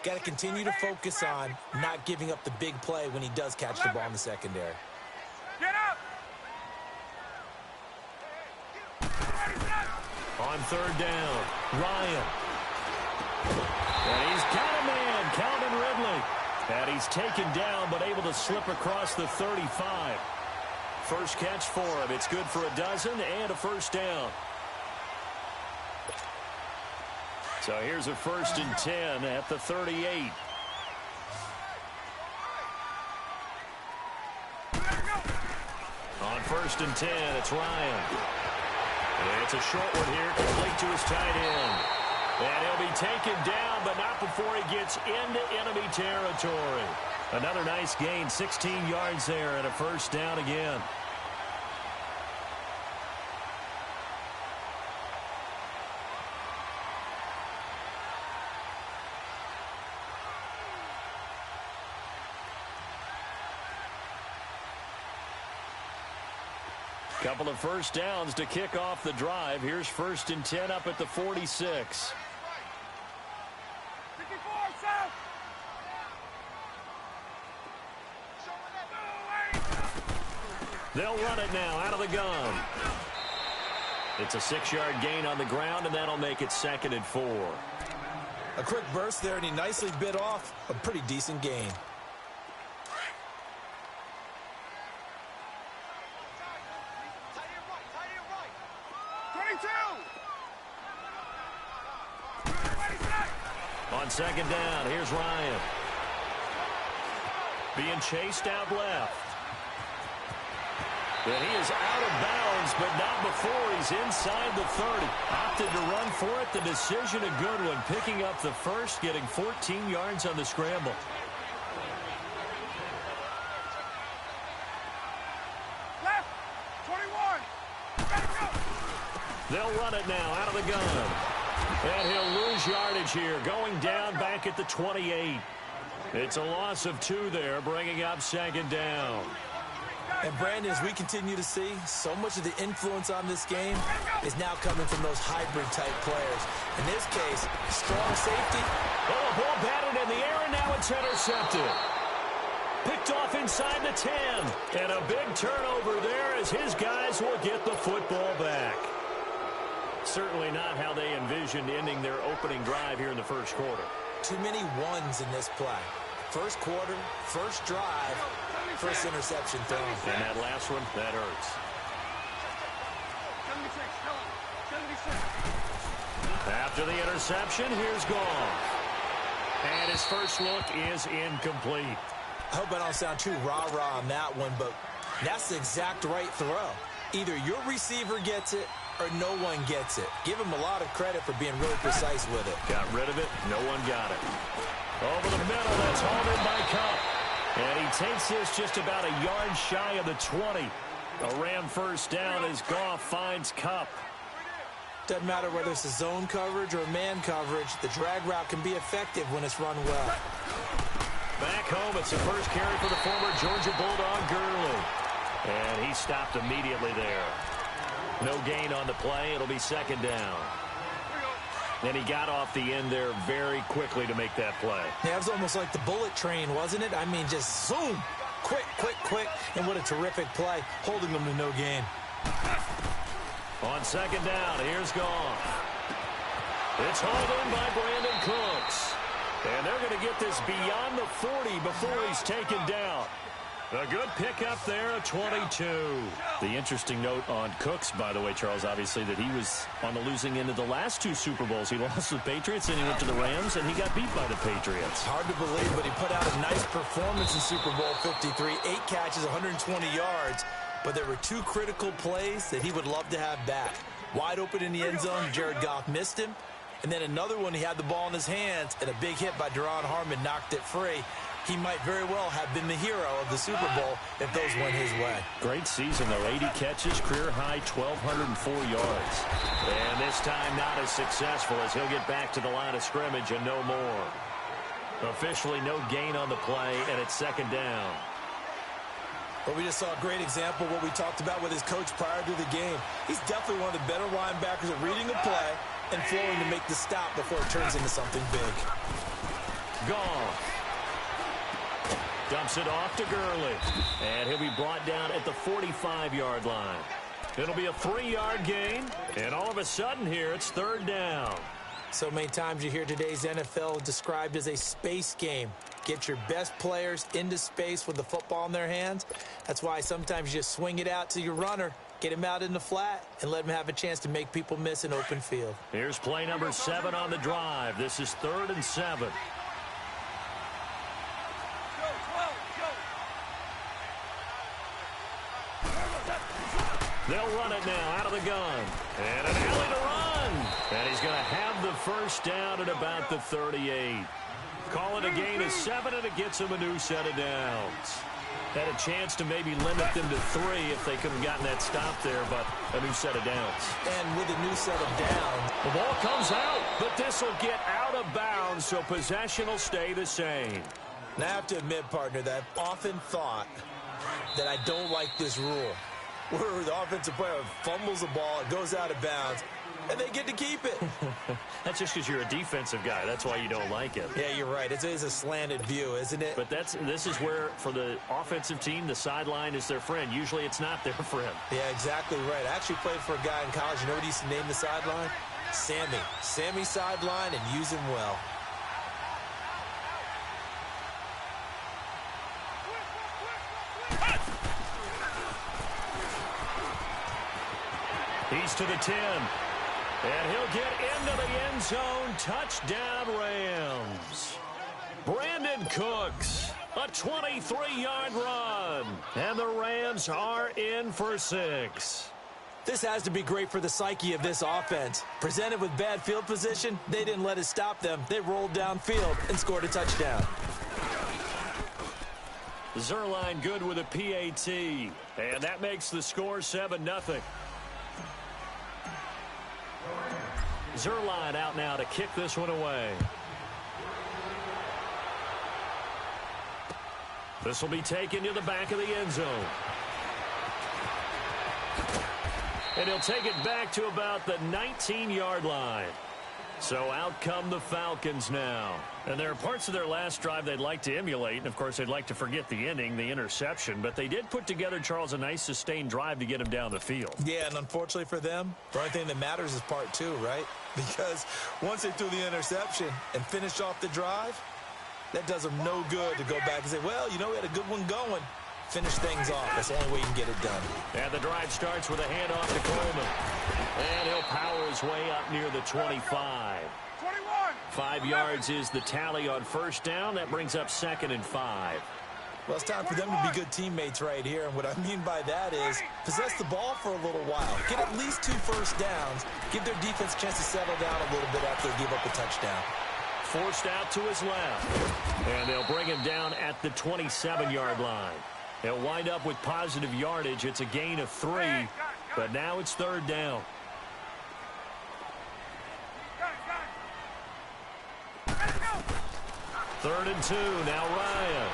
got to continue to focus on not giving up the big play when he does catch the ball in the secondary. Get up! On 3rd down, Ryan. And he's got a man, Calvin Ridley. And he's taken down, but able to slip across the 35. First catch for him. It's good for a dozen and a 1st down. So here's a 1st and 10 at the 38. On 1st and 10, it's Ryan. And it's a short one here, complete to his tight end. And he'll be taken down, but not before he gets into enemy territory. Another nice gain, 16 yards there, and a 1st down again. Couple of 1st downs to kick off the drive. Here's 1st and 10 up at the 46. 54, south! They'll run it now out of the gun. It's a 6-yard gain on the ground, and that'll make it 2nd and 4. A quick burst there, and he nicely bit off a pretty decent gain. On 2nd down, here's Ryan. Being chased out left. And he is out of bounds, but not before he's inside the 30. Opted to run for it. The decision a good one. Picking up the first, getting 14 yards on the scramble. Left, 21. Gotta go. They'll run it now out of the gun. And he'll lose yardage here, going down back at the 28. It's a loss of 2 there, bringing up 2nd down. And, Brandon, as we continue to see, so much of the influence on this game is now coming from those hybrid-type players. In this case, strong safety. Oh, a ball batted in the air, and now it's intercepted. Picked off inside the 10. And a big turnover there as his guys will get the football back. Certainly not how they envisioned ending their opening drive here in the first quarter. Too many ones in this play. First quarter, first drive, first interception thrown. And that last one, that hurts. 76. After the interception, here's Goff. And his first look is incomplete. I hope I don't sound too rah-rah on that one, but that's the exact right throw. Either your receiver gets it or no one gets it. Give him a lot of credit for being really precise with it. Got rid of it. No one got it. Over the middle, that's hauled in by Cup. And he takes this just about a yard shy of the 20. A Ram first down as Goff finds Cup. Doesn't matter whether it's a zone coverage or man coverage, the drag route can be effective when it's run well. Back home, it's the first carry for the former Georgia Bulldog, Gurley. And he stopped immediately there. No gain on the play. It'll be 2nd down. And he got off the end there very quickly to make that play. Yeah, it was almost like the bullet train, wasn't it? I mean, just zoom. Quick, quick, quick. And what a terrific play, holding them to no gain. On 2nd down, here's Goff. It's hauled in by Brandon Cooks. And they're going to get this beyond the 40 before he's taken down. A good pickup there, a 22. The interesting note on Cooks, by the way, Charles, obviously, that he was on the losing end of the last 2 Super Bowls. He lost to the Patriots, and he went to the Rams, and he got beat by the Patriots. Hard to believe, but he put out a nice performance in Super Bowl 53. 8 catches, 120 yards, but there were 2 critical plays that he would love to have back. Wide open in the end zone, Jared Goff missed him, and then another one, he had the ball in his hands, and a big hit by Deron Harmon knocked it free. He might very well have been the hero of the Super Bowl if those went his way. Great season, though. 80 catches, career high, 1,204 yards. And this time not as successful as he'll get back to the line of scrimmage and no more. Officially no gain on the play, and it's 2nd down. But we just saw a great example of what we talked about with his coach prior to the game. He's definitely one of the better linebackers at reading the play and flowing to make the stop before it turns into something big. Goff. Dumps it off to Gurley. And he'll be brought down at the 45-yard line. It'll be a 3-yard gain. And all of a sudden here, it's 3rd down. So many times you hear today's NFL described as a space game. Get your best players into space with the football in their hands. That's why sometimes you just swing it out to your runner, get him out in the flat, and let him have a chance to make people miss an open field. Here's play number 7 on the drive. This is 3rd and 7. They'll run it now out of the gun. And an alley to run. And he's going to have the first down at about the 38. Call it a gain of 7, and it gets him a new set of downs. Had a chance to maybe limit them to 3 if they could have gotten that stop there, but a new set of downs. And with a new set of downs. The ball comes out, but this will get out of bounds, so possession will stay the same. And I have to admit, partner, that I've often thought that I don't like this rule, where the offensive player fumbles the ball, it goes out of bounds, and they get to keep it. That's just because you're a defensive guy. That's why you don't like it. Yeah, you're right. It is a slanted view, isn't it? But this is where, for the offensive team, the sideline is their friend. Usually it's not their friend. Yeah, exactly right. I actually played for a guy in college. You know what he used to name the sideline? Sammy. Sammy sideline, and use him well. He's to the 10. And he'll get into the end zone. Touchdown, Rams. Brandon Cooks, a 23-yard run. And the Rams are in for 6. This has to be great for the psyche of this offense. Presented with bad field position, they didn't let it stop them. They rolled downfield and scored a touchdown. Zerline good with a PAT. And that makes the score 7-0. Zerline out now to kick this one away. This will be taken to the back of the end zone. And he'll take it back to about the 19-yard line. So out come the Falcons now. And there are parts of their last drive they'd like to emulate. And, of course, they'd like to forget the ending, the interception. But they did put together, Charles, a nice sustained drive to get him down the field. Yeah, and unfortunately for them, the only thing that matters is part 2, right? Because once they threw the interception and finished off the drive, that does them no good to go back and say, well, you know, we had a good one going. Finish things off. That's the only way you can get it done. And the drive starts with a handoff to Coleman. And he'll power his way up near the 25. 21. 5 yards is the tally on first down. That brings up 2nd and 5. Well, it's time for them to be good teammates right here. And what I mean by that is possess the ball for a little while. Get at least 2 first downs. Give their defense a chance to settle down a little bit after they give up a touchdown. Forced out to his left. And they'll bring him down at the 27-yard line. He'll wind up with positive yardage. It's a gain of 3, but now it's 3rd down. Third and 2. Now Ryan.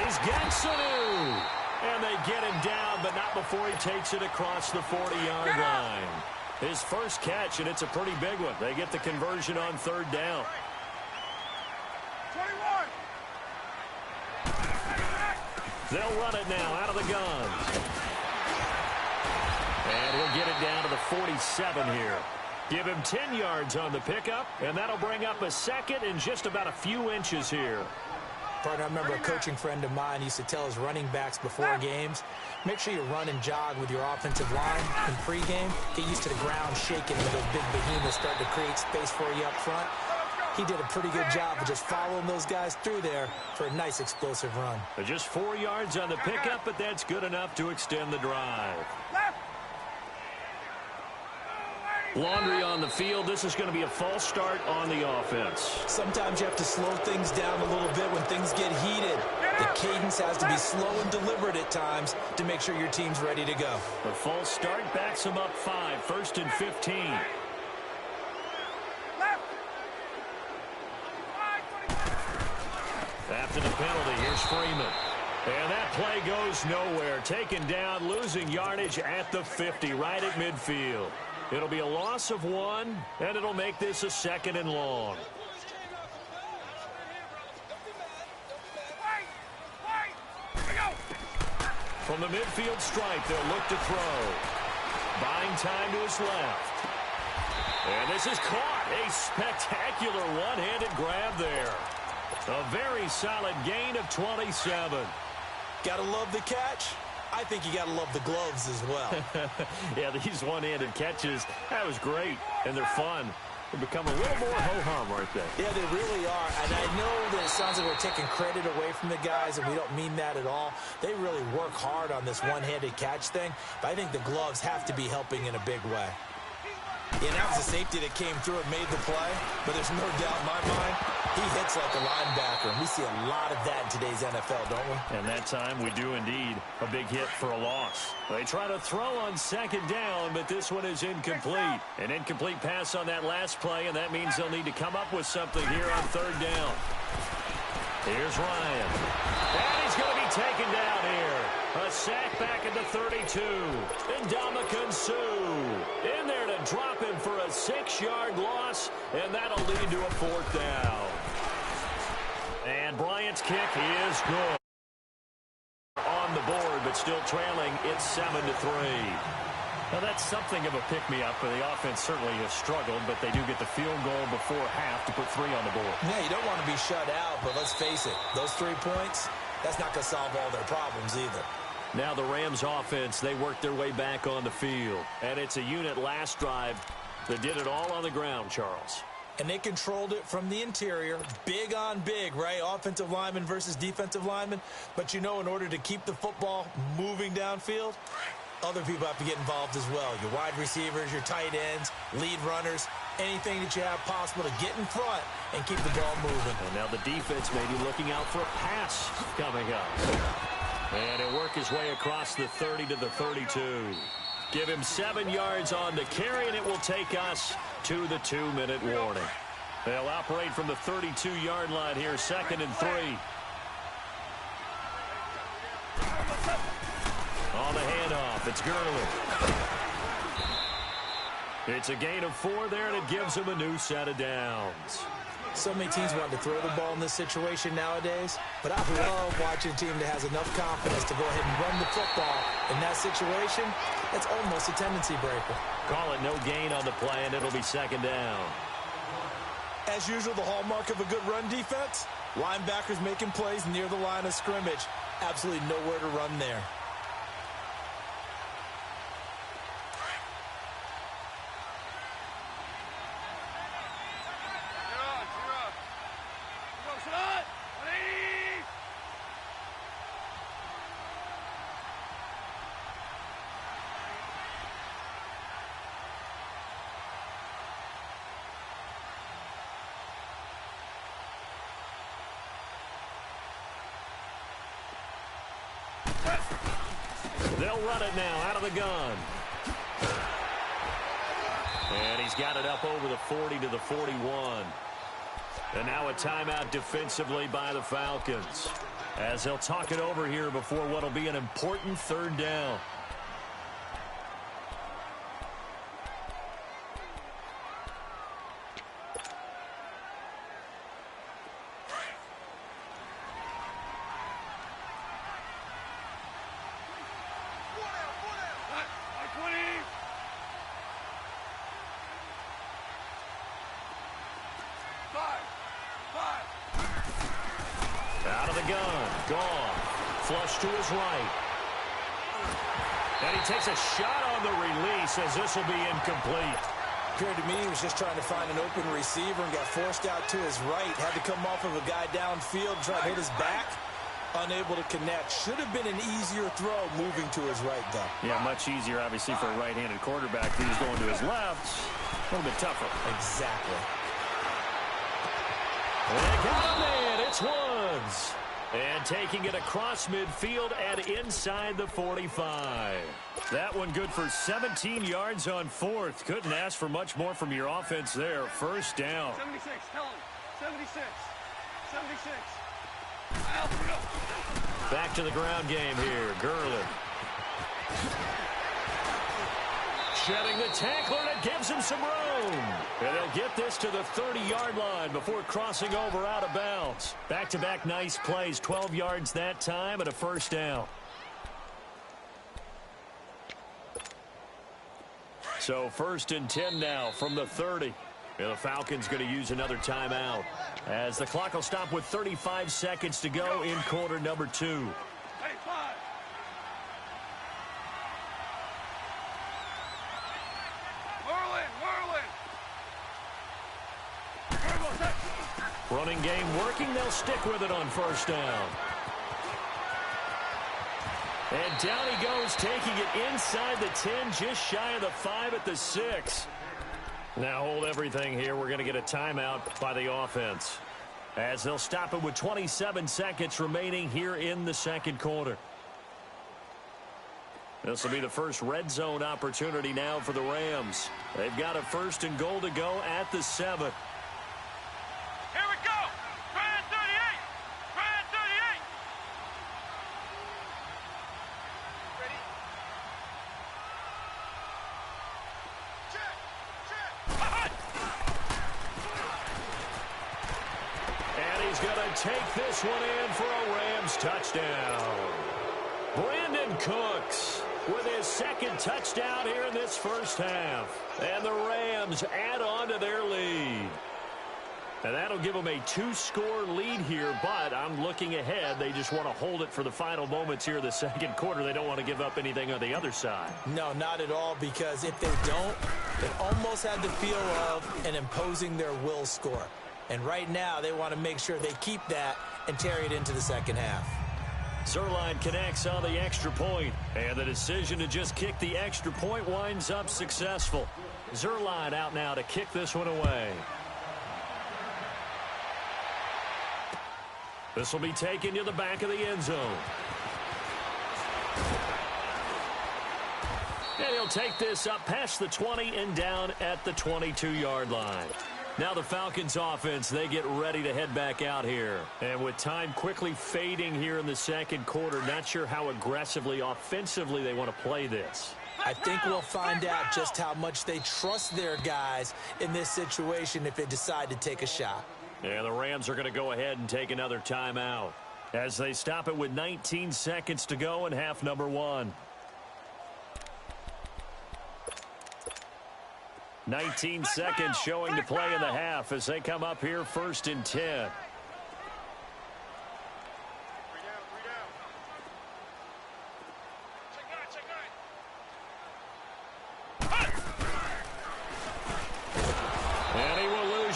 He's got Sanu. And they get him down, but not before he takes it across the 40-yard line. His first catch, and it's a pretty big one. They get the conversion on 3rd down. 21. They'll run it now out of the gun. And he'll get it down to the 47 here. Give him 10 yards on the pickup, and that'll bring up a 2nd and just about a few inches here. Partner, I remember a coaching friend of mine used to tell his running backs before games, make sure you run and jog with your offensive line in pregame. Get used to the ground shaking when those big behemoths start to create space for you up front. He did a pretty good job of just following those guys through there for a nice explosive run. Just 4 yards on the pickup, but that's good enough to extend the drive. Laundry on the field. This is going to be a false start on the offense. Sometimes you have to slow things down a little bit when things get heated. The cadence has to be slow and deliberate at times to make sure your team's ready to go. The false start backs them up 5. 1st and 15. After the penalty, here's Freeman. And that play goes nowhere. Taken down, losing yardage at the 50, right at midfield. It'll be a loss of 1, and it'll make this a 2nd and long. From the midfield stripe, they'll look to throw. Buying time to his left. And this is caught. A spectacular one-handed grab there. A very solid gain of 27. Gotta love the catch. I think you got to love the gloves as well. Yeah, these one-handed catches, that was great, and they're fun. They become a little more ho-hum, aren't they? Yeah, they really are, and I know that it sounds like we're taking credit away from the guys, and we don't mean that at all. They really work hard on this one-handed catch thing, but I think the gloves have to be helping in a big way. Yeah, that was a safety that came through and made the play, but there's no doubt in my mind, he hits like a linebacker, and we see a lot of that in today's NFL, don't we? And that time we do indeed. A big hit for a loss. They try to throw on 2nd down, but this one is incomplete. An incomplete pass on that last play, and that means they'll need to come up with something here on 3rd down. Here's Ryan. And he's going to be taken down here. A sack back at the 32. And Ndamukong Suh in there to drop him for a 6-yard loss, and that'll lead to a 4th down. And Bryant's kick is good. On the board, but still trailing. It's 7-3. Now, that's something of a pick-me-up, but the offense certainly has struggled, but they do get the field goal before half to put 3 on the board. Yeah, you don't want to be shut out, but let's face it, those 3 points, that's not going to solve all their problems either. Now the Rams offense, they worked their way back on the field, and it's a unit last drive that did it all on the ground, Charles. And they controlled it from the interior, big on big, right? Offensive lineman versus defensive lineman. But, you know, in order to keep the football moving downfield, other people have to get involved as well. Your wide receivers, your tight ends, lead runners, anything that you have possible to get in front and keep the ball moving. And now the defense may be looking out for a pass coming up. And he'll work his way across the 30 to the 32. Give him 7 yards on the carry, and it will take us to the 2-minute warning. They'll operate from the 32-yard line here, 2nd and 3. On the handoff, it's Gurley. It's a gain of 4 there, and it gives him a new set of downs. So many teams want to throw the ball in this situation nowadays, but I love watching a team that has enough confidence to go ahead and run the football in that situation. It's almost a tendency breaker. Call it no gain on the play, and it'll be 2nd down. As usual, the hallmark of a good run defense, linebackers making plays near the line of scrimmage. Absolutely nowhere to run there. They'll run it now out of the gun. And he's got it up over the 40 to the 41. And now a timeout defensively by the Falcons, as they'll talk it over here before what will be an important 3rd down. Out of the gun. Gone. Flush to his right. And he takes a shot on the release, as this will be incomplete. Appeared to me he was just trying to find an open receiver and got forced out to his right. Had to come off of a guy downfield and try to hit his back. Unable to connect. Should have been an easier throw moving to his right, though. Yeah, much easier, obviously, for a right-handed quarterback. He was going to his left. A little bit tougher. Exactly. They got him in. It's Woods. And taking it across midfield and inside the 45. That one good for 17 yards on 4th. Couldn't ask for much more from your offense there. 1st down. 76, tell him. 76. 76. Back to the ground game here. Gurley. Shedding the tackler, and it gives him some room. And they'll get this to the 30-yard line before crossing over out of bounds. Back-to-back nice plays. 12 yards that time and a 1st down. So 1st and 10 now from the 30. And the Falcons going to use another timeout, as the clock will stop with 35 seconds to go in quarter number 2. Hey, 5. Running game working. They'll stick with it on 1st down. And down he goes, taking it inside the 10, just shy of the 5 at the 6. Now hold everything here. We're going to get a timeout by the offense, as they'll stop it with 27 seconds remaining here in the 2nd quarter. This will be the first red zone opportunity now for the Rams. They've got a 1st and goal to go at the 7. Here we go. Try at 38. Try at 38. He's going to take this one in for a Rams touchdown. Brandon Cooks with his second touchdown here in this first half. And the Rams add on to their lead. And that'll give them a 2-score lead here, but I'm looking ahead. They just want to hold it for the final moments here in the second quarter. They don't want to give up anything on the other side. No, not at all, because if they don't, it almost had the feel of an imposing their will score. And right now, they want to make sure they keep that and carry it into the second half. Zuerlein connects on the extra point, and the decision to just kick the extra point winds up successful. Zuerlein out now to kick this one away. This will be taken to the back of the end zone. And he'll take this up past the 20 and down at the 22-yard line. Now the Falcons offense, they get ready to head back out here. And with time quickly fading here in the second quarter, not sure how aggressively, offensively they want to play this. I think we'll find out just how much they trust their guys in this situation if they decide to take a shot. And the Rams are going to go ahead and take another timeout as they stop it with 19 seconds to go in half number 1. 19 seconds showing to play in the half as they come up here 1st and 10.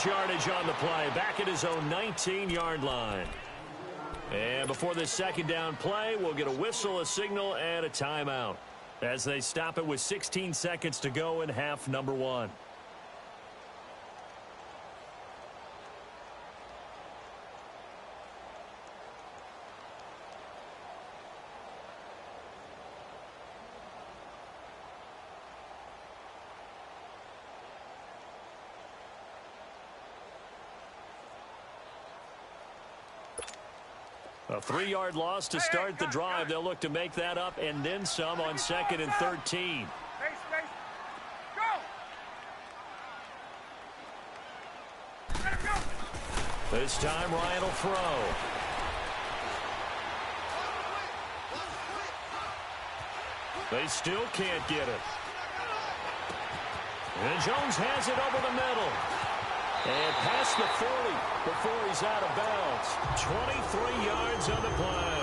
Yardage on the play, back at his own 19-yard line. And before this second down play, we'll get a whistle, a signal, and a timeout as they stop it with 16 seconds to go in half number 1. A 3-yard loss to start the drive. They'll look to make that up and then some on 2nd and 13. This time Ryan will throw. They still can't get it. And Jones has it over the middle. And past the 40 before he's out of bounds. 23 yards on the play.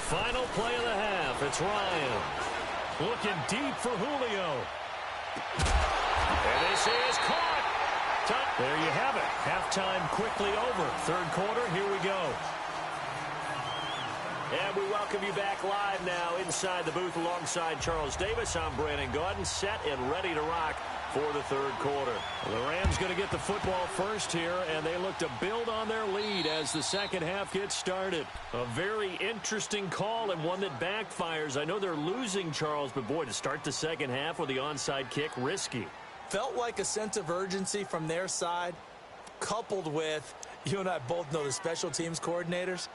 Final play of the half. It's Ryan. Looking deep for Julio. And this is caught. There you have it. Halftime quickly over. Third quarter, here we go. And we welcome you back live now inside the booth alongside Charles Davis. I'm Brandon Gaudin, set and ready to rock for the third quarter. The Rams going to get the football first here, and they look to build on their lead as the second half gets started. A very interesting call and one that backfires. I know they're losing, Charles, but boy, to start the second half with the onside kick, risky. Felt like a sense of urgency from their side, coupled with, you and I both know the special teams coordinators.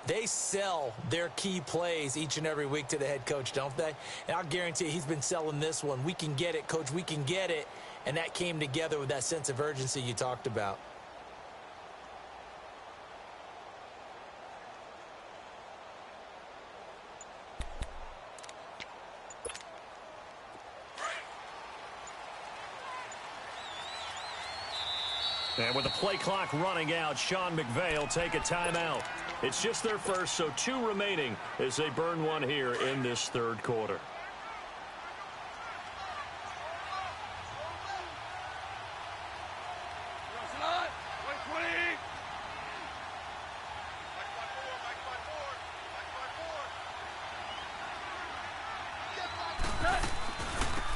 They sell their key plays each and every week to the head coach, don't they? And I'll guarantee he's been selling this one. We can get it, coach. We can get it. And that came together with that sense of urgency you talked about. And with the play clock running out, Sean McVay will take a timeout. It's just their first, so 2 remaining as they burn one here in this third quarter.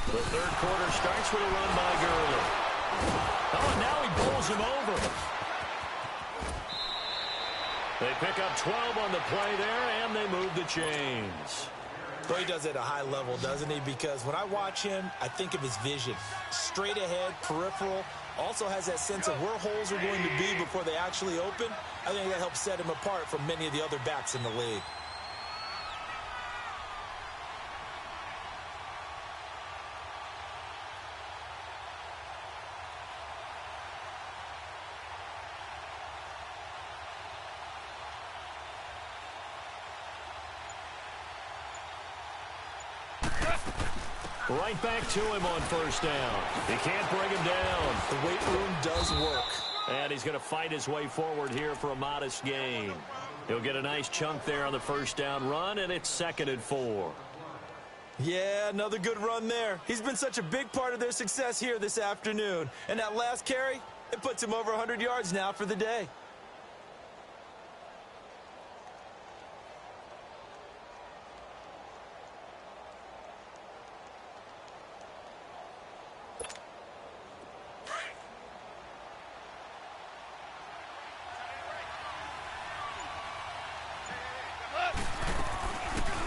The third quarter starts with a run by Gurley. Oh, and now he bowls him over. They pick up 12 on the play there, and they move the chains. Well, he does it at a high level, doesn't he? Because when I watch him, I think of his vision. Straight ahead, peripheral. Also has that sense of where holes are going to be before they actually open. I think that helps set him apart from many of the other backs in the league. Right back to him on first down. He can't bring him down. The weight room does work. And he's going to fight his way forward here for a modest gain. He'll get a nice chunk there on the first down run, and it's 2nd and 4. Yeah, another good run there. He's been such a big part of their success here this afternoon. And that last carry, it puts him over 100 yards now for the day.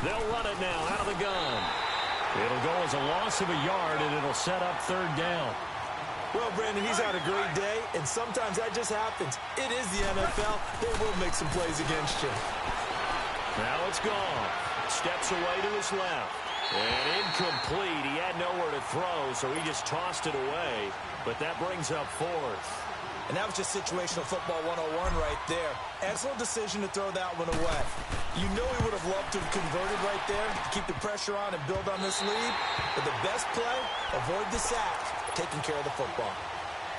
They'll run it now out of the gun. It'll go as a loss of a yard, and it'll set up 3rd down. Well, Brandon, he's had a great day, and sometimes that just happens. It is the NFL. They will make some plays against you. Now it's gone. Steps away to his left. And incomplete. He had nowhere to throw, so he just tossed it away. But that brings up 4th. And that was just situational football 101 right there. Excellent decision to throw that one away. You know he would have loved to have converted right there to keep the pressure on and build on this lead. But the best play, avoid the sack, taking care of the football.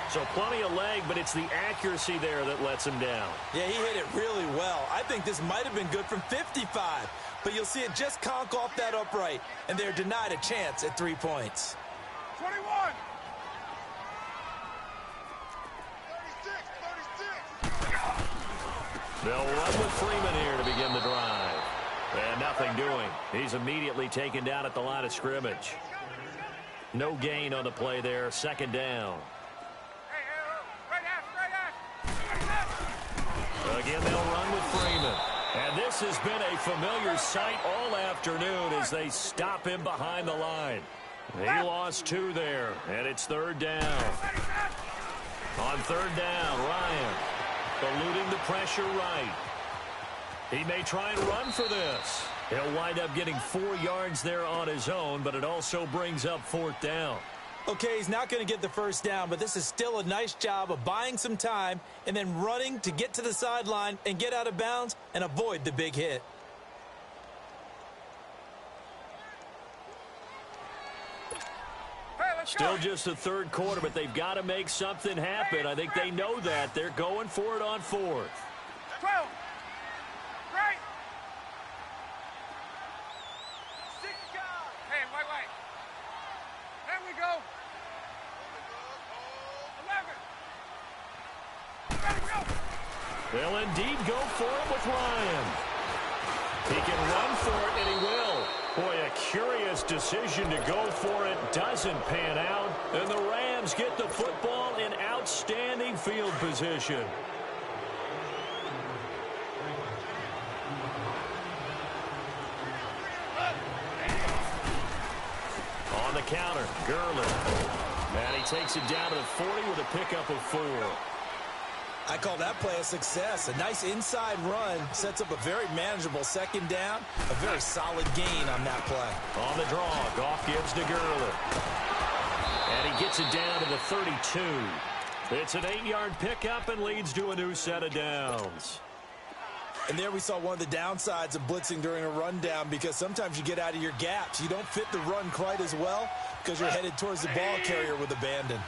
So plenty of leg, but it's the accuracy there that lets him down. Yeah, he hit it really well. I think this might have been good from 55. But you'll see it just conk off that upright. And they're denied a chance at 3 points. 21. 36. They'll run with Freeman here to begin the drive. And nothing doing. He's immediately taken down at the line of scrimmage. No gain on the play there. 2nd down. Again, they'll run with Freeman. And this has been a familiar sight all afternoon as they stop him behind the line. He lost 2 there, and it's 3rd down. On 3rd down, Ryan eluding the pressure right. He may try and run for this. He'll wind up getting 4 yards there on his own, but it also brings up 4th down. Okay, he's not going to get the first down, but this is still a nice job of buying some time and then running to get to the sideline and get out of bounds and avoid the big hit. Still just the 3rd quarter, but they've got to make something happen. I think they know that. They're going for it on 4th. 12. Right. 6 guys. Hey, wait. There we go. 11. Ready, go. They'll indeed go for it with Ryan. He can run for it, and he will. Boy, a curious decision to go for it doesn't pan out, and the Rams get the football in outstanding field position. On the counter, Gurley. And he takes it down to the 40 with a pickup of 4. I call that play a success. A nice inside run sets up a very manageable 2nd down. A very solid gain on that play. On the draw, Goff gives to Gurley. And he gets it down to the 32. It's an 8-yard pickup and leads to a new set of downs. And there we saw one of the downsides of blitzing during a rundown, because sometimes you get out of your gaps. You don't fit the run quite as well because you're headed towards the ball carrier with abandon.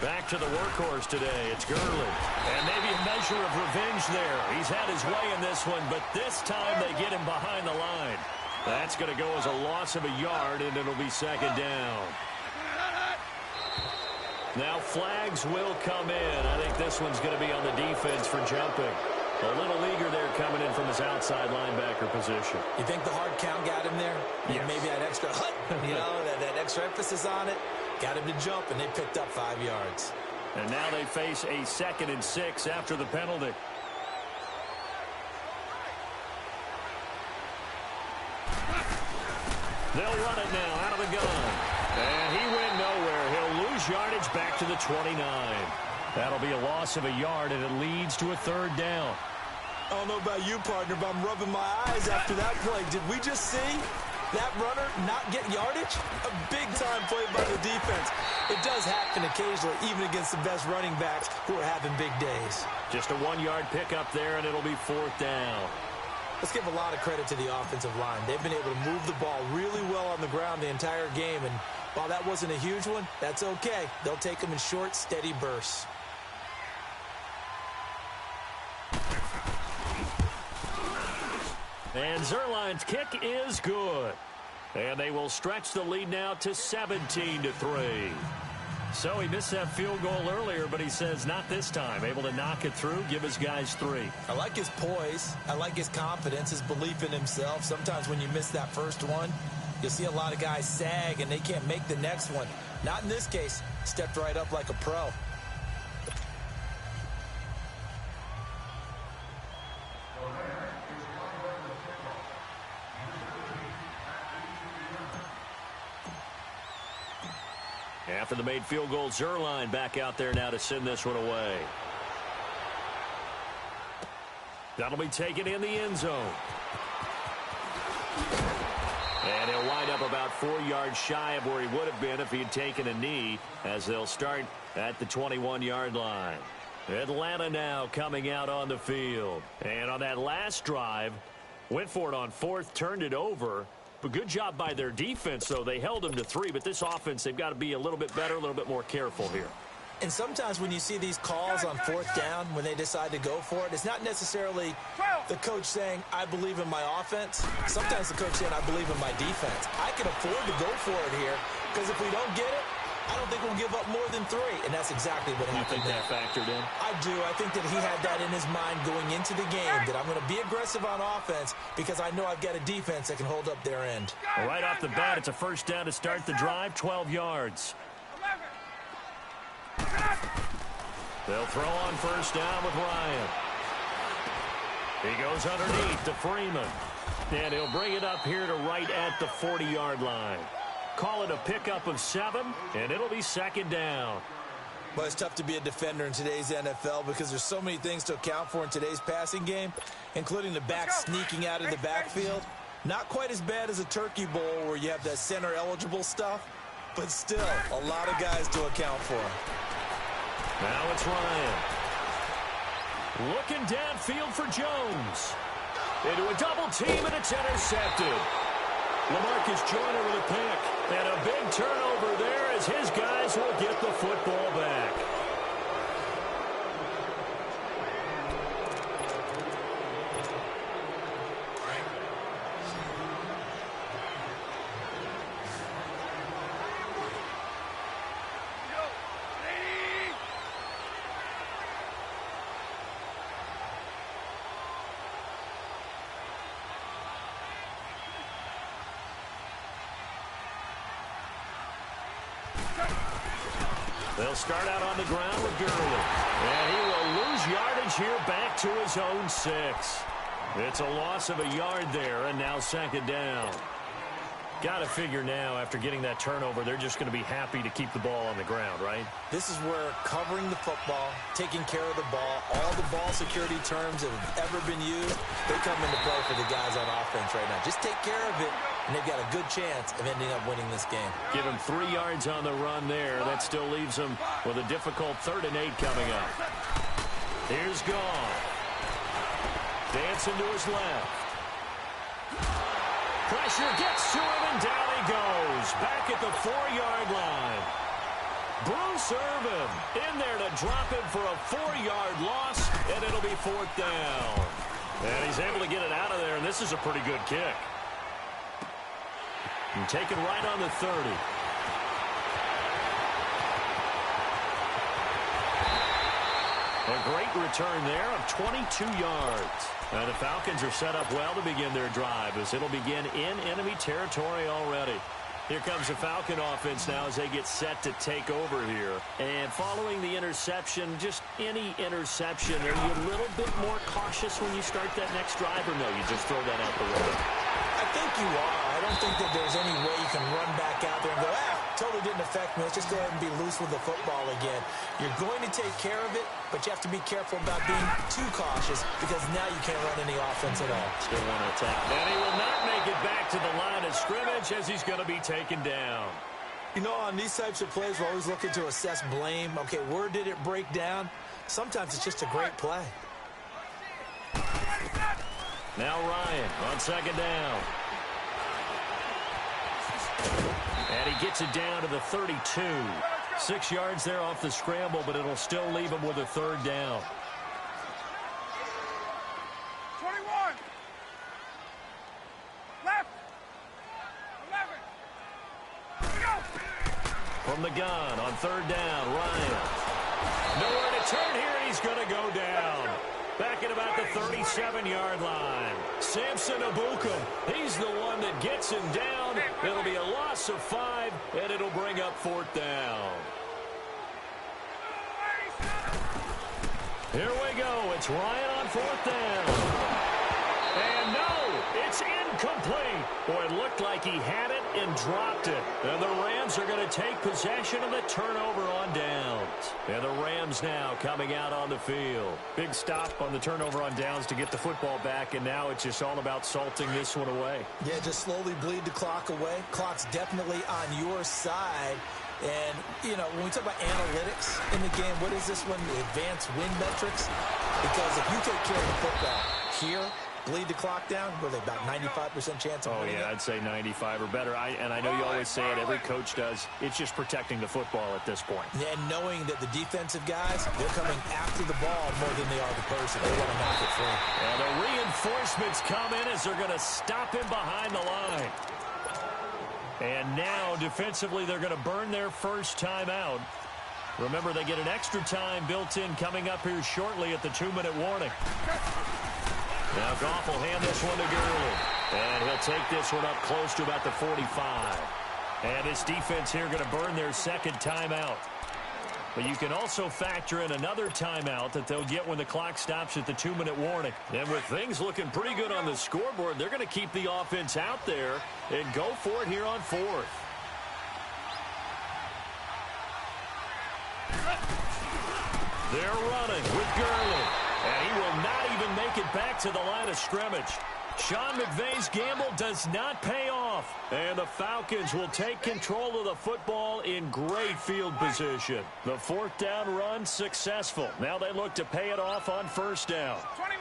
Back to the workhorse today. It's Gurley. And maybe a measure of revenge there. He's had his way in this one, but this time they get him behind the line. That's going to go as a loss of a yard, and it'll be 2nd down. Now flags will come in. I think this one's going to be on the defense for jumping. A little eager there coming in from his outside linebacker position. You think the hard count got him there? Yes. Maybe that extra that extra emphasis on it. Got him to jump, and they picked up 5 yards. And now they face a 2nd and 6 after the penalty. They'll run it now out of the gun. And he went nowhere. He'll lose yardage back to the 29. That'll be a loss of a yard, and it leads to a third down. I don't know about you, partner, but I'm rubbing my eyes after that play. Did we just see that runner not get yardage? A big-time play by the defense. It does happen occasionally, even against the best running backs who are having big days. Just a 1-yard pickup there, and it'll be fourth down. Let's give a lot of credit to the offensive line. They've been able to move the ball really well on the ground the entire game, and while that wasn't a huge one, that's okay. They'll take them in short, steady bursts. And Zuerlein's kick is good. And they will stretch the lead now to 17-3. So he missed that field goal earlier, but he says not this time. Able to knock it through, give his guys 3. I like his poise. I like his confidence, his belief in himself. Sometimes when you miss that first one, you'll see a lot of guys sag and they can't make the next one. Not in this case. Stepped right up like a pro. After the made field goal, Zuerlein back out there now to send this one away. That'll be taken in the end zone. And he'll wind up about 4 yards shy of where he would have been if he had taken a knee, as they'll start at the 21-yard line. Atlanta now coming out on the field. And on that last drive, went for it on fourth, turned it over. But good job by their defense, though. They held them to 3, but this offense, they've got to be a little bit better, a little bit more careful here. And sometimes when you see these calls on fourth down, when they decide to go for it, it's not necessarily the coach saying, I believe in my offense. Sometimes the coach saying, I believe in my defense. I can afford to go for it here, because if we don't get it, I don't think we'll give up more than 3. And that's exactly what happened. You think that factored in? I do. I think that he had that in his mind going into the game, that I'm going to be aggressive on offense because I know I've got a defense that can hold up their end. Well, right off the bat, it's a first down to start the drive, 12 yards. They'll throw on first down with Ryan. He goes underneath to Freeman. And he'll bring it up here to right at the 40-yard line. Call it a pickup of 7, and it'll be second down. Well, it's tough to be a defender in today's NFL because there's so many things to account for in today's passing game, including the back sneaking out of the backfield. Not quite as bad as a turkey bowl where you have that center-eligible stuff, but still a lot of guys to account for. Now it's Ryan. Looking downfield for Jones. Into a double team, and it's intercepted. LaMarcus Joyner with a pick. And a big turnover there as his guys will get the football back. They'll start out on the ground with Gurley. And he will lose yardage here back to his own 6. It's a loss of a yard there, and now second down. Got to figure now, after getting that turnover, they're just going to be happy to keep the ball on the ground, right? This is where covering the football, taking care of the ball, all the ball security terms that have ever been used, they come into play for the guys on offense right now. Just take care of it, and they've got a good chance of ending up winning this game. Give him 3 yards on the run there. That still leaves him with a difficult 3rd and 8 coming up. Here's Goff. Dancing to his left. Pressure gets to him, and down he goes. Back at the 4-yard line. Bruce Irvin in there to drop him for a 4-yard loss, and it'll be 4th down. And he's able to get it out of there, and this is a pretty good kick. And taken right on the 30. A great return there of 22 yards. Now the Falcons are set up well to begin their drive as it'll begin in enemy territory already. Here comes the Falcon offense now as they get set to take over here. And following the interception, just any interception, are you a little bit more cautious when you start that next drive, or no, you just throw that out the window? I think you are. I don't think that there's any way you can run back out there and go, totally didn't affect me. Let's just go ahead and be loose with the football again. You're going to take care of it, but you have to be careful about being too cautious because now you can't run any offense at all. Still want to attack. And he will not make it back to the line of scrimmage as he's going to be taken down. You know, on these types of plays, we're always looking to assess blame. Okay, where did it break down? Sometimes it's just a great play. Now Ryan on second down. And he gets it down to the 32. 6 yards there off the scramble, but it'll still leave him with a third down. 21. Left. 11. Go. From the gun on third down, Ryan. Nowhere to turn here, and he's going to go down. Back at about the 37-yard line. Samson Abukum, he's the one that gets him down. It'll be a loss of 5, and it'll bring up fourth down. Here we go. It's Ryan on fourth down. And no, it's incomplete. Boy, it looked like he had it and dropped it. And the Rams are going to take possession of the turnover on downs. And the Rams now coming out on the field. Big stop on the turnover on downs to get the football back, and now it's just all about salting this one away. Yeah, just slowly bleed the clock away. Clock's definitely on your side. And, you know, when we talk about analytics in the game, what is this one? The advanced win metrics? Because if you take care of the football here, bleed the clock down, what are they, about 95% chance of winning? Oh, yeah, I'd say 95 or better. And I know you always say it, every coach does. It's just protecting the football at this point. Yeah, and knowing that the defensive guys, they're coming after the ball more than they are the person. They want to knock it free. And the reinforcements come in as they're going to stop him behind the line. And now, defensively, they're going to burn their first timeout. Remember, they get an extra time built in coming up here shortly at the 2-minute warning. Now Goff will hand this one to Gurley. And he'll take this one up close to about the 45. And this defense here going to burn their second timeout. But you can also factor in another timeout that they'll get when the clock stops at the 2-minute warning. And with things looking pretty good on the scoreboard, they're going to keep the offense out there and go for it here on fourth. They're running with Gurley. And he will not even make it back to the line of scrimmage. Sean McVay's gamble does not pay off. And the Falcons will take control of the football in great field position. The fourth down run successful. Now they look to pay it off on first down. 21.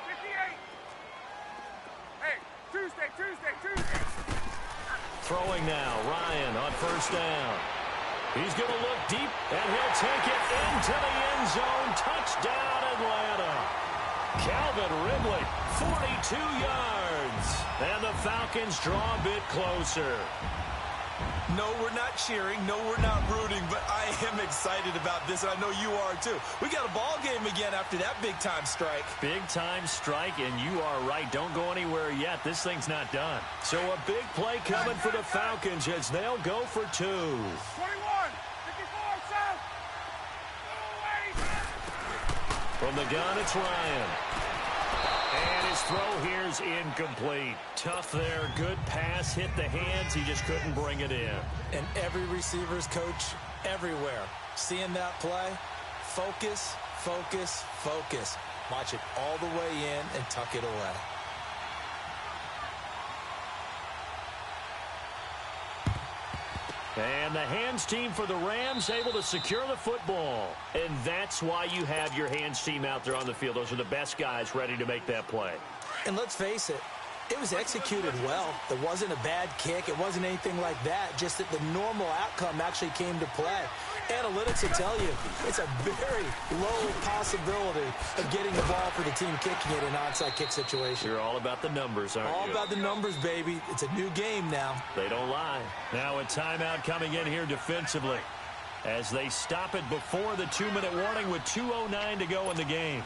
58. Hey, Tuesday. Throwing now, Ryan on first down. He's going to look deep, and he'll take it into the end zone. Touchdown, Atlanta. Calvin Ridley, 42 yards. And the Falcons draw a bit closer. No, we're not cheering. No, we're not rooting, but I am excited about this, and I know you are too. We got a ball game again after that big-time strike. Big-time strike, and you are right. Don't go anywhere yet. This thing's not done. So a big play coming for the Falcons as they'll go for 2. 21. 54, south. From the gun, it's Ryan. And his throw here's incomplete. Tough there. Good pass. Hit the hands. He just couldn't bring it in. And every receiver's coach everywhere. Seeing that play, focus, focus, focus. Watch it all the way in and tuck it away. And the hands team for the Rams able to secure the football. And that's why you have your hands team out there on the field. Those are the best guys ready to make that play. And let's face it, it was executed well. It wasn't a bad kick. It wasn't anything like that. Just that the normal outcome actually came to play. Analytics will tell you it's a very low possibility of getting the ball for the team kicking it in an onside kick situation. You're all about the numbers, aren't you? All about the numbers, baby. It's a new game now. They don't lie. Now a timeout coming in here defensively as they stop it before the 2-minute warning with 2:09 to go in the game.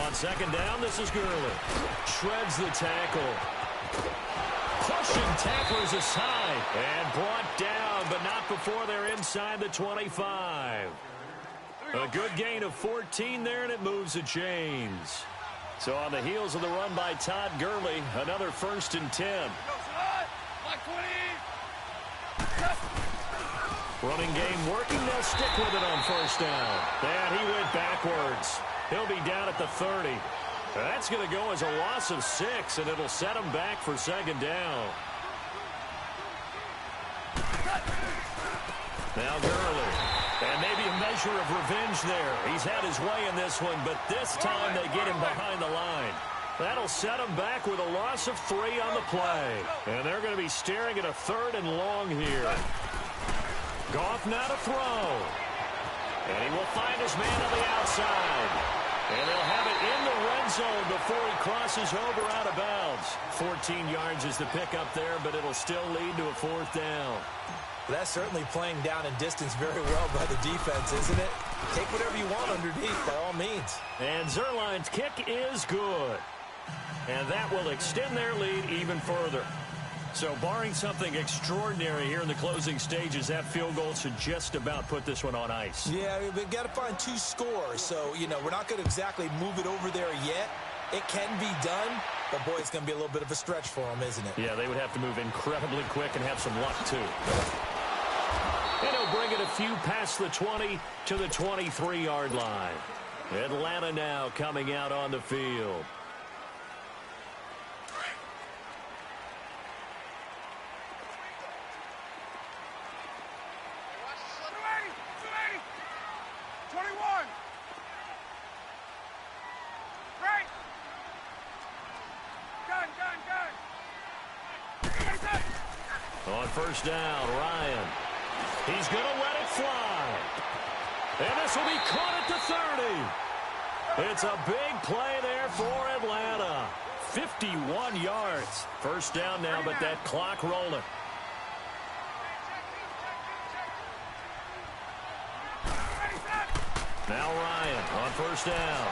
On second down, this is Gurley. Shreds the tackle. Pushing tacklers aside. And brought down, but not before they're inside the 25. A good gain of 14 there, and it moves the chains. So on the heels of the run by Todd Gurley, another 1st and 10. Running game working. They'll stick with it on 1st down. And he went backwards. He'll be down at the 30. That's going to go as a loss of 6, and it'll set him back for 2nd down. Now Gurley. And maybe a measure of revenge there. He's had his way in this one, but this time they get him behind the line. That'll set him back with a loss of 3 on the play. And they're going to be staring at a 3rd and long here. Goff now to throw. And he will find his man on the outside. And they'll have it in the red zone before he crosses over out of bounds. 14 yards is the pickup there, but it'll still lead to a 4th down. That's certainly playing down in distance very well by the defense, isn't it? Take whatever you want underneath, by all means. And Zerline's kick is good. And that will extend their lead even further. So barring something extraordinary here in the closing stages, that field goal should just about put this one on ice. Yeah, we've got to find 2 scores. So, we're not going to exactly move it over there yet. It can be done, but, boy, it's going to be a little bit of a stretch for them, isn't it? Yeah, they would have to move incredibly quick and have some luck, too. And he'll bring it a few past the 20 to the 23-yard line. Atlanta now coming out on the field. On 1st down, Ryan. He's going to let it fly. And this will be caught at the 30. It's a big play there for Atlanta. 51 yards. 1st down now, but that clock rolling. Now Ryan on 1st down.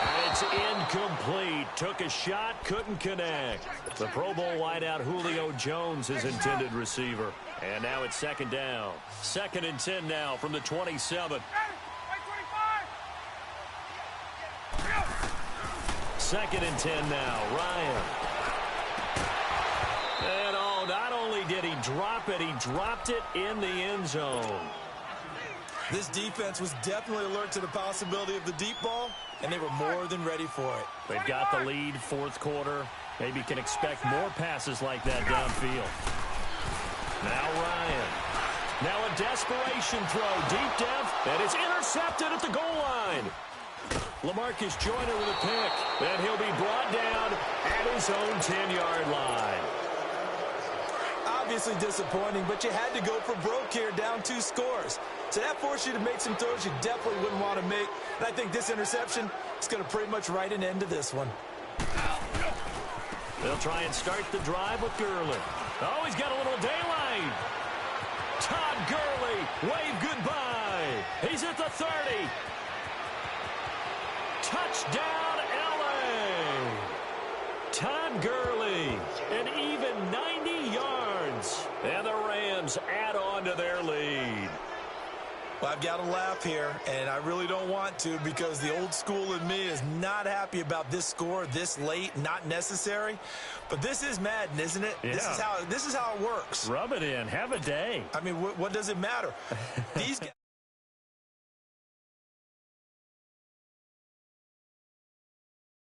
And it's incomplete. Took a shot, couldn't connect. The Pro Bowl wideout Julio Jones, his intended receiver. And now it's 2nd down. 2nd and 10 now from the 27. 2nd and 10 now. Ryan. And not only did he drop it, he dropped it in the end zone. This defense was definitely alert to the possibility of the deep ball, and they were more than ready for it. They've got the lead, 4th quarter. Maybe can expect more passes like that downfield. Now Ryan. Now a desperation throw, deep depth, and it's intercepted at the goal line. LaMarcus Joyner with a pick, and he'll be brought down at his own 10-yard line. Obviously disappointing, but you had to go for broke here, down 2 scores. So that forced you to make some throws you definitely wouldn't want to make. And I think this interception is going to pretty much write an end to this one. They'll try and start the drive with Gurley. Oh, he's got a little daylight. Todd Gurley, wave goodbye. He's at the 30. Touchdown, L.A. Todd Gurley, an even 90 yards. And the Rams add on to their lead. Well, I've got to laugh here, and I really don't want to because the old school in me is not happy about this score this late, not necessary. But this is Madden, isn't it? Yeah. This is how it works. Rub it in. Have a day. I mean, what does it matter? These guys